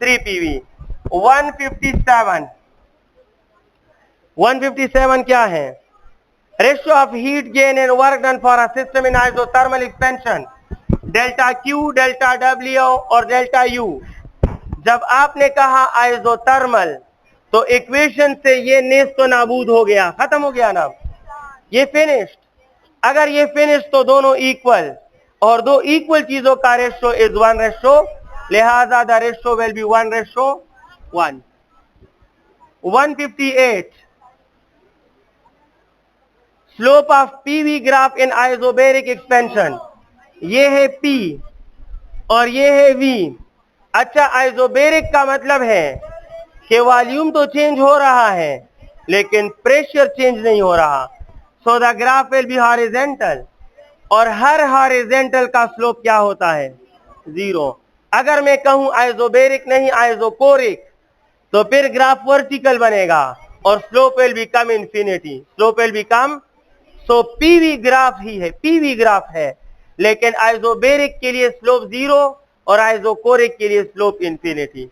Speaker 1: 3PV. 157. 157 क्या है? Ratio of heat gain and work done for a system in isothermal expansion. Delta Q, delta W और delta U. जब आपने कहा isothermal तो equation से ये Nesto नाबूद हो गया, खत्म हो गया ना, ये फिनिश्ड। अगर ये फिनिश्ड तो दोनों इक्वल, और दो इक्वल चीजों का रेशो इज 1:, लिहाजा the ratio will be 1:1. 158. Slope of PV graph in isobaric expansion, ये है P और ये है V। अच्छा, आइसोबैरिक का मतलब है कि वॉल्यूम तो चेंज हो रहा है लेकिन प्रेशर चेंज नहीं हो रहा। So the graph will be horizontal, और हर हॉरिजॉन्टल का स्लोप क्या होता है? 0। अगर मैं कहूं आइसोबैरिक नहीं आइसोकोरिक, तो फिर ग्राफ वर्टिकल बनेगा और slope will become infinity, slope will become. So PV graph ही है, पीवी ग्राफ है, लेकिन आइसोबैरिक के लिए स्लोप 0 और आइसोकोरिक के लिए slope infinity.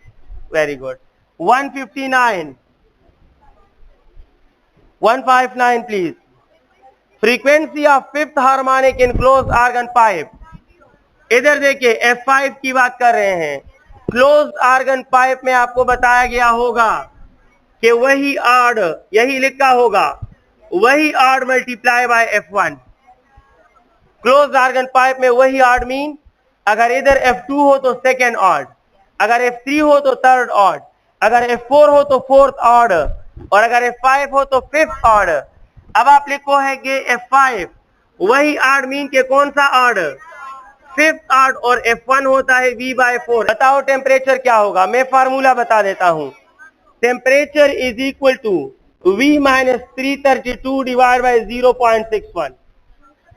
Speaker 1: Very good. 159. 159 please. Frequency of fifth harmonic in close organ pipe. इधर देखिए F5 की बात कर रहे हैं। क्लोज आर्गन पाइप में आपको बताया गया होगा कि वही आर्ड, यही लिखा होगा, वही odd multiply by F1। Close organ pipe में वही आर्ड मीन, अगर इधर F2 हो तो सेकेंड आर्ड, अगर F3 हो तो थर्ड आर्ड, अगर F4 हो तो फोर्थ आर्ड, और अगर F5 हो तो फिफ्थ आर्ड। अब आप लिखो है कि F5 वही आर्ड मीन के कौन सा आर्ड? फिफ्थ आर्ड, और F1 होता है V/4। बताओ टेम्परेचर क्या होगा? मैं फार्मूला बता देता हूं। Temperature is equal to V - 332 divide by 0.61,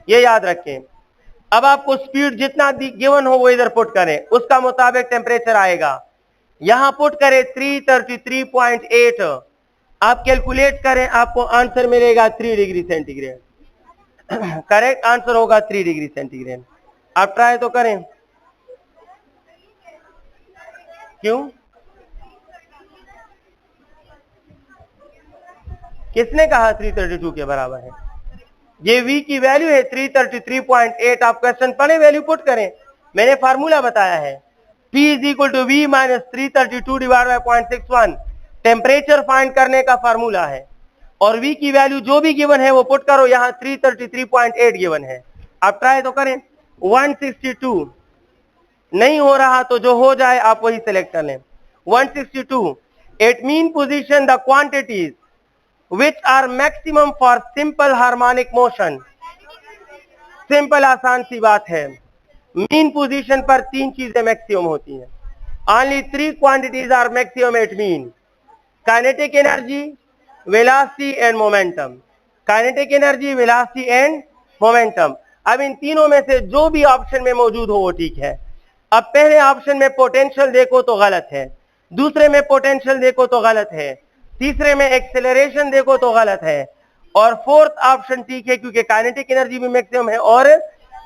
Speaker 1: ये याद रखें। अब आपको स्पीड जितना गिवन हो वो इधर पुट करें, उसका मुताबिक टेम्परेचर आएगा। यहां पुट करें 333.8, आप कैलकुलेट करें, आपको आंसर मिलेगा 3 डिग्री सेंटीग्रेड। करेक्ट आंसर होगा 3 डिग्री सेंटीग्रेड। आप ट्राई तो करें। क्यों? किसने कहा 332 के बराबर है? ये V की वैल्यू है 333.8। आप क्वेश्चन पढ़े, वैल्यू पुट करें, मैंने फार्मूला बताया है। P = V - 332 divide by 0.61 temperature find करने का फार्मूला है, और V की वैल्यू जो भी गिवन है वो पुट करो, यहाँ 333.8 गिवन है। आप ट्राई तो करें। 162 नहीं हो रहा तो जो हो जाए आप वही सिलेक्ट कर लें। 162 at mean position the quantities which are maximum for simple harmonic motion। Simple आसान सी बात है, मीन पोजीशन पर 3 चीजें मैक्सिमम होती हैं। Only 3 quantities are maximum at mean: kinetic energy, velocity and momentum। kinetic energy, velocity and momentum। अब इन तीनों में से जो भी ऑप्शन में मौजूद हो वो ठीक है। अब पहले ऑप्शन में पोटेंशियल देखो तो गलत है, दूसरे में पोटेंशियल देखो तो गलत है, तीसरे में एक्सेलरेशन देखो तो गलत है, और फोर्थ ऑप्शन ठीक है क्योंकि काइनेटिक एनर्जी भी मैक्सिमम है और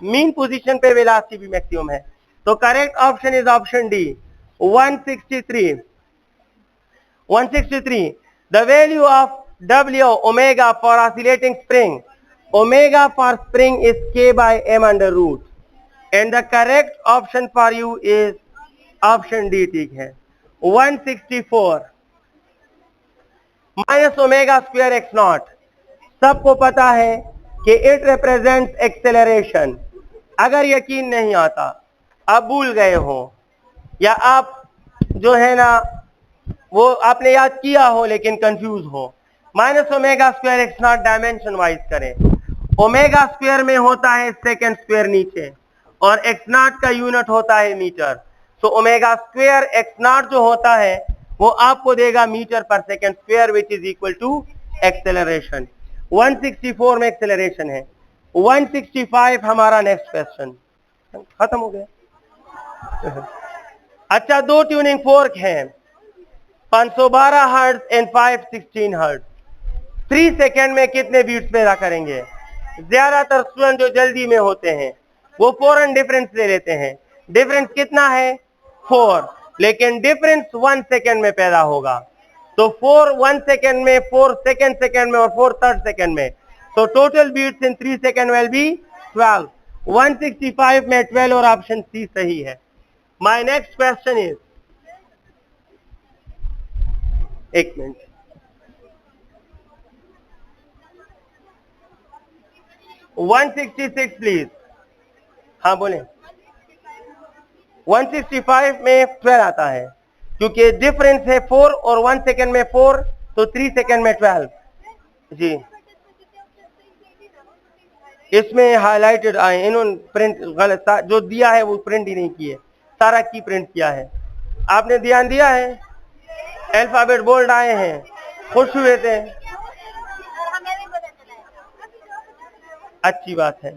Speaker 1: मीन पोजीशन पे वेलोसिटी भी मैक्सिमम है। तो correct option is option D 163। 163 the value of W omega for oscillating spring Omega for spring is K by M under root. And the correct option for you is option D. ठीक है. 164 minus omega square x naught. सबको पता है कि it represents acceleration. अगर यकीन नहीं आता, आप भूल गए हो या आप जो है ना वो आपने याद किया हो लेकिन कंफ्यूज हो, minus omega square x not dimension wise करें. ओमेगा स्क्वायर में होता है सेकेंड स्क्वायर नीचे और एक्स नॉट का यूनिट होता है मीटर. तो ओमेगा स्क्वायर एक्स नॉट जो होता है वो आपको देगा metre per second square which is equal to acceleration. 164 में एक्सेलरेशन है. 165 हमारा नेक्स्ट क्वेश्चन. खत्म हो गया. अच्छा, दो ट्यूनिंग फोर्क हैं, 512 हर्ट्ज एंड 516 हर्ट्ज. 3 सेकेंड में कितने बीट्स पैदा करेंगे? ज्यादातर स्टूडेंट जो जल्दी में होते हैं वो फौरन डिफरेंस ले लेते हैं. डिफरेंस कितना है? 4. लेकिन डिफरेंस 1 सेकेंड में पैदा होगा. तो 4 1 सेकेंड में, 4 सेकेंड सेकेंड में और 4 थर्ड सेकेंड में. तो total beats in 3 second will be 12. 165 में 12 और ऑप्शन सी सही है. माय नेक्स्ट क्वेश्चन इज, एक मिनट, वन 166 प्लीज. हाँ बोले. 165 में 12 आता है क्योंकि डिफरेंस है 4 और 1 सेकेंड में 4, तो 3 सेकेंड में 12. जी इसमें हाईलाइटेड आए, इन्होंने प्रिंट गलत जो दिया है वो प्रिंट ही नहीं किए, सारा की प्रिंट किया है. आपने ध्यान दिया है? अल्फाबेट बोल्ड आए हैं, खुश हुए थे, अच्छी बात है.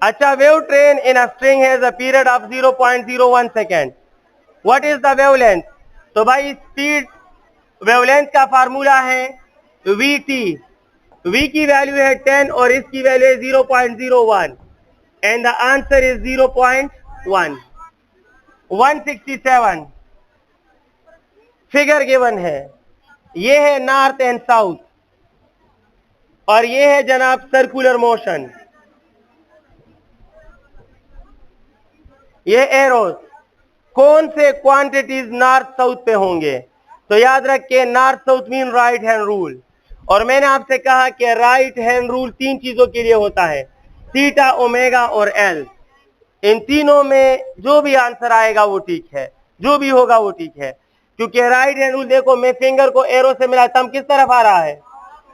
Speaker 1: अच्छा, wave train in a string has a period of 0.01 second. What is the wavelength? तो भाई स्पीड वेवलेंथ का फार्मूला है vt. v की वैल्यू है 10 और इसकी वैल्यू है 0.01 and the answer is 0.1. 167 figure given है. ये है नॉर्थ एंड साउथ और ये है जनाब सर्कुलर मोशन. ये एरोस कौन से क्वांटिटीज नॉर्थ साउथ पे होंगे? तो याद रखिए north south mean right hand rule. और मैंने आपसे कहा कि राइट हैंड रूल 3 चीजों के लिए होता है, थीटा, ओमेगा और एल. इन तीनों में जो भी आंसर आएगा वो ठीक है, जो भी होगा वो ठीक है, क्योंकि राइट हैंड रूल, देखो मैं फिंगर को एरो से मिला, थंब किस तरफ आ रहा है?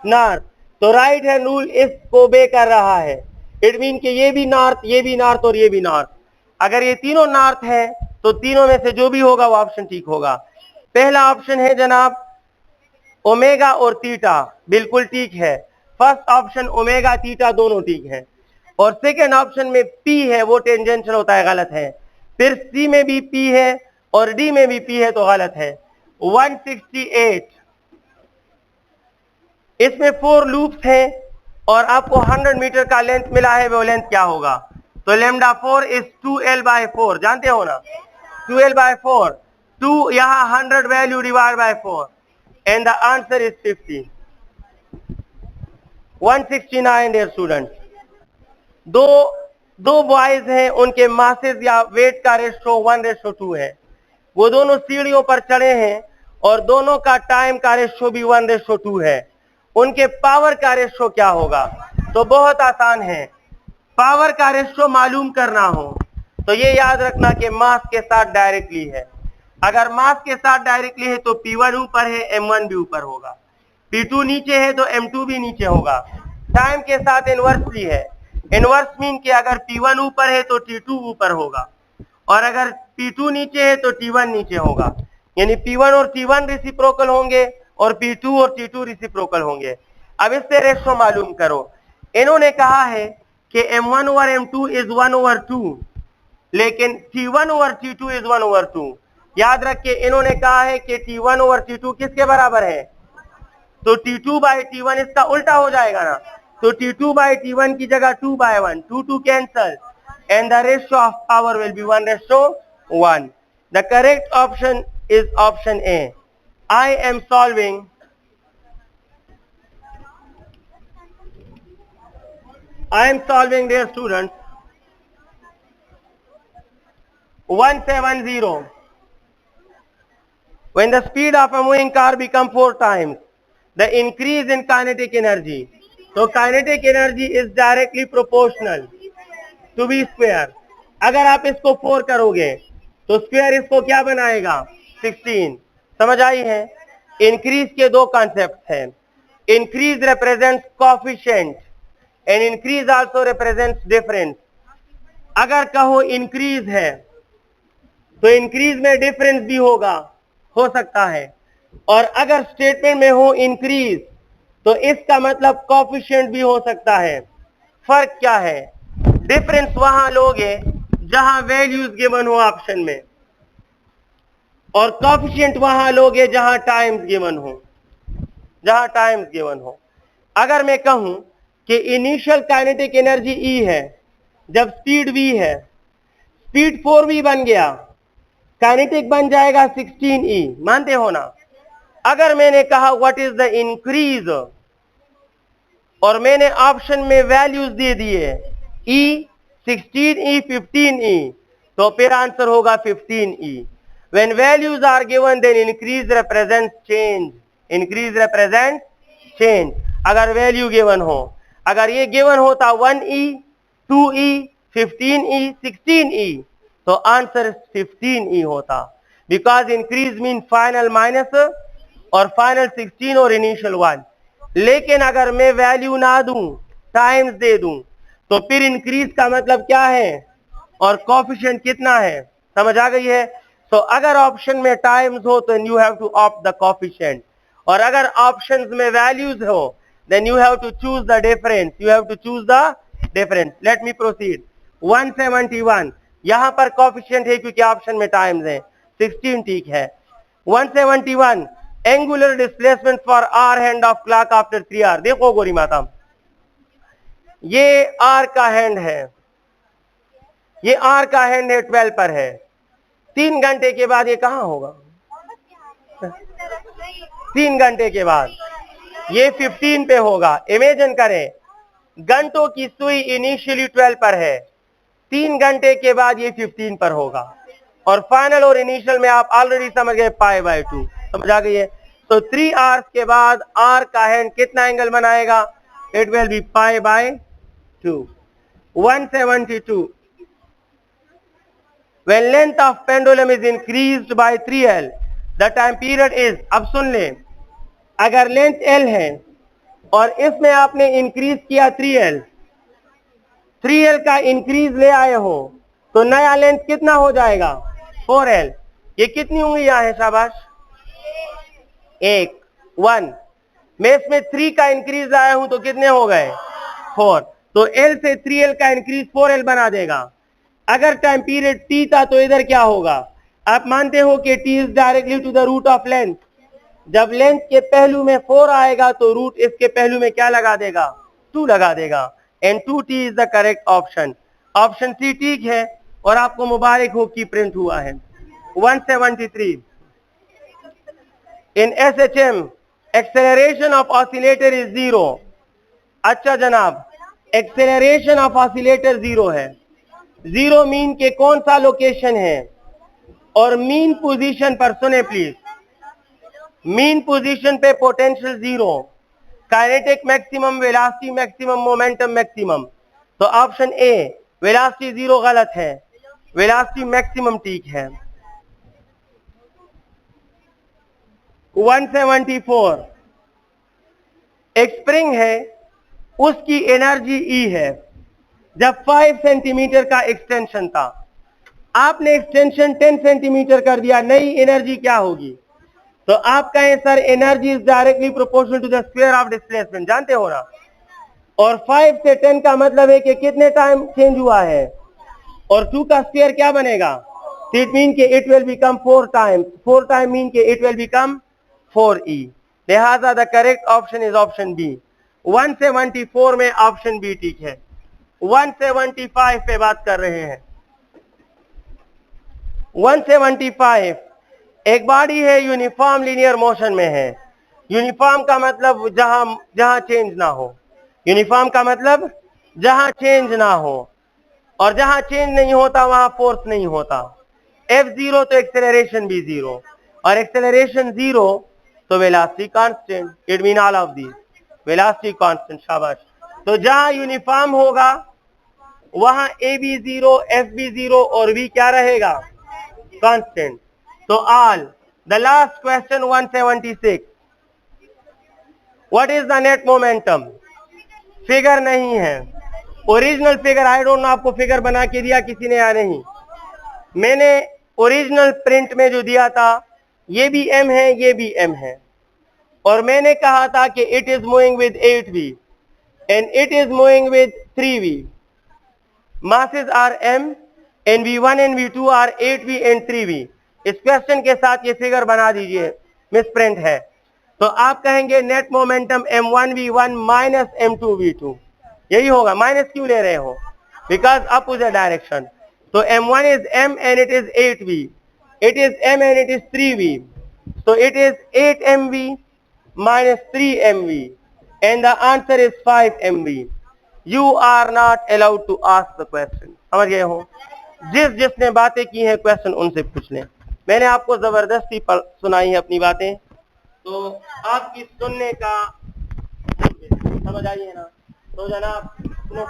Speaker 1: नॉर्थ. तो राइट हैंड रूल इसको बे कर रहा है. इट मीन कि ये भी नॉर्थ, ये भी नॉर्थ और ये भी नॉर्थ. अगर ये तीनों नॉर्थ है तो तीनों में से जो भी होगा वो ऑप्शन ठीक होगा. पहला ऑप्शन है जनाब ओमेगा और थीटा, बिल्कुल ठीक है. फर्स्ट ऑप्शन ओमेगा थीटा दोनों ठीक है. और सेकेंड ऑप्शन में पी है वो टेंजेंशियल होता है, गलत है. फिर सी में भी पी है और डी में भी पी है तो गलत है. 168 इसमें 4 लूप्स हैं और आपको 100 मीटर का लेंथ मिला है, वो लेंथ क्या होगा? तो लेमडा 4 इज 2l/4, जानते हो ना? 2l/4, 2 यहाँ 100 value divide by 4 and the answer is 50. 169 dear student. दो बॉयज हैं, उनके मासेस या वेट का रेशो 1:2 है. वो दोनों सीढ़ियों पर चढ़े हैं और दोनों का टाइम का रेशो भी 1:2 है. उनके पावर का रेशो क्या होगा? तो बहुत आसान है. पावर का रेशो मालूम करना हो तो ये याद रखना कि मास के साथ डायरेक्टली है. अगर मास के साथ डायरेक्टली है तो P1 ऊपर है, M1 भी ऊपर होगा. P2 नीचे है तो M2 भी नीचे होगा. टाइम के साथ इनवर्सली है. इनवर्स मीन कि अगर P1 ऊपर है तो T2 ऊपर होगा और अगर P2 नीचे है तो T1 नीचे होगा. यानी P1 और T1 रेसिप्रोकल होंगे और P2 और T2 रेसिप्रोकल होंगे. अब इससे रेशो मालूम करो. इन्होंने कहा है कि M1 ओवर M2 इज 1/2, लेकिन T1 ओवर T2 इज 1/2. याद रखिए इन्होंने कहा है कि T1 ओवर T2 किसके बराबर है? तो T2/T1 इसका उल्टा हो जाएगा ना. तो T2/T1 की जगह 2/1, 2 cancel and the ratio of power will be 1:1. The correct option is option A. I am solving I am solving, dear students. 170. When the speed of a moving car becomes 4 times the increase in kinetic energy, so kinetic energy is directly proportional to v square. अगर आप इसको 4 करोगे तो square इसको क्या बनाएगा 16. समझ आई है? इंक्रीज के दो कॉन्सेप्ट हैं. Increase represents coefficient and increase also represents difference. अगर कहो इंक्रीज है तो इंक्रीज में डिफरेंस भी होगा, हो सकता है, और अगर स्टेटमेंट में हो इंक्रीज तो इसका मतलब कोफिशिएंट भी हो सकता है. फर्क क्या है? डिफरेंस वहां लोगे जहां वैल्यूज गिवन हो ऑप्शन में, और कोफिशिएंट वहां लोगे जहां टाइम्स गिवन हो, जहां टाइम्स गिवन हो. अगर मैं कहूं कि इनिशियल काइनेटिक एनर्जी E है जब स्पीड V है, स्पीड 4V बन गया, काइनेटिक बन जाएगा 16E. मानते हो ना? अगर मैंने कहा व्हाट इज द इंक्रीज और मैंने ऑप्शन में वैल्यूज दे दिए E 16E 15E, तो फिर आंसर होगा 15E. When values are given then increase represents change. Increase represents change. अगर वैल्यू गिवन हो, अगर ये गिवन होता 1E 2E 15E 16E तो आंसर 15E होता. Because increase mean final minus और फाइनल 16 और इनिशियल 1. लेकिन अगर मैं वैल्यू ना दूं, टाइम्स दे दूं, तो फिर इंक्रीज का मतलब क्या है और कोफिशिएंट कितना है. समझ आ गई है? तो अगर ऑप्शन में टाइम्स हो तो you have to opt the coefficient, और अगर ऑप्शंस में वैल्यूज हो then you have to choose the difference. You have to choose the difference. Let me proceed. 171 यहां पर कोफिशिएंट है क्योंकि ऑप्शन में टाइम्स है. 16 ठीक है. 171 angular displacement for hour hand of clock after 3 hour. देखो गोरी माता, ये आर का हैंड है, ये आर का हैंड है 12 पर है. 3 घंटे के बाद ये कहां होगा? 3 घंटे के बाद ये 15 पे होगा. इमेजिन करें घंटों की सुई इनिशियली 12 पर है, 3 घंटे के बाद ये 15 पर होगा, और फाइनल और इनिशियल में आप ऑलरेडी समझ गए π/2. समझ आ गई है? तो 3 आवर्स के बाद आर का हैंड कितना एंगल बनाएगा? It will be π/2. 172 when length of pendulum is increased by 3L the time period is. अब सुन ले, अगर लेंथ L है और इसमें आपने इंक्रीज किया 3L, 3L का इंक्रीज ले आए हो तो नया लेंथ कितना हो जाएगा? 4L. ये कितनी उंगलियां हैं? शाबाश. 1 मैं इसमें 3 का इंक्रीज लाया हूं तो कितने हो गए? 4. तो L से 3L का इंक्रीज 4L बना देगा. अगर टाइम पीरियड T था तो इधर क्या होगा? आप मानते हो कि T is directly to the root of length. जब लेंथ के पहलू में 4 आएगा तो रूट इसके पहलू में क्या लगा देगा? 2 लगा देगा. And 2T is the correct option. Option C ठीक है और आपको मुबारक हो कि प्रिंट हुआ है. 173 इन SHM acceleration of oscillator is 0. अच्छा जनाब, एक्सेलरेशन ऑफ ऑसिलेटर 0 है. 0 मीन के कौन सा लोकेशन है, और मीन पोजीशन पर सुने प्लीज, मीन पोजीशन पे potential 0, kinetic maximum, velocity maximum, momentum maximum. तो ऑप्शन ए वेलोसिटी 0 गलत है, वेलोसिटी मैक्सिमम ठीक है. 174 एक स्प्रिंग है, उसकी एनर्जी E है. जब 5 सेंटीमीटर का एक्सटेंशन था, आपने एक्सटेंशन 10 सेंटीमीटर कर दिया, नई एनर्जी क्या होगी? तो आप कहें sir energy is directly proportional to the square of displacement. जानते हो ना? और 5 से 10 का मतलब है कि कितने टाइम चेंज हुआ है, और 2 का स्क्वायर क्या बनेगा? इट मीन के it will become 4 times. 4 time mean के इट विल बिकम 4E. लिहाजा the correct option is option B. 174 में ऑप्शन बी ठीक है. 175 पे बात कर रहे हैं. 175 एक बॉडी है, यूनिफॉर्म लीनियर मोशन में है. यूनिफॉर्म का मतलब जहां जहां चेंज ना हो. यूनिफॉर्म का मतलब जहां चेंज ना हो, और जहां चेंज नहीं होता वहां फोर्स नहीं होता। F0 तो एक्सेलरेशन भी जीरो, और एक्सेलरेशन जीरो तो velocity constant. It mean all of these velocity constant. शाबाश। तो जहां यूनिफॉर्म होगा वहां ए बी जीरो, एफ बी जीरो और वी क्या रहेगा? कांस्टेंट। तो all the last question 176, what is the net momentum? Figure नहीं है, original figure I don't know आपको फिगर बना के दिया किसी ने या नहीं। मैंने ओरिजिनल प्रिंट में जो दिया था ये भी m है, ये भी m है, और मैंने कहा था कि it is moving with 8v and it is moving with 3v। masses are m and v1 and v2 are 8v and 3v। इस क्वेश्चन के साथ ये फिगर बना दीजिए, मिस प्रिंट है। तो आप कहेंगे net momentum m1v1 minus m2v2, यही होगा। माइनस क्यों ले रहे हो? Because opposite direction. तो m1 is m and it is 8v, it is m and it is 3v, so it is 8mv minus 3mv and the answer is 5mv। You are not allowed to ask the question। समझ गए हो? जिसने बातें की हैं question उनसे पूछ लें। मैंने आपको जबरदस्ती पर सुनाई है अपनी बातें, तो आपकी सुनने का समझ आई है ना? तो जनाब सुनो।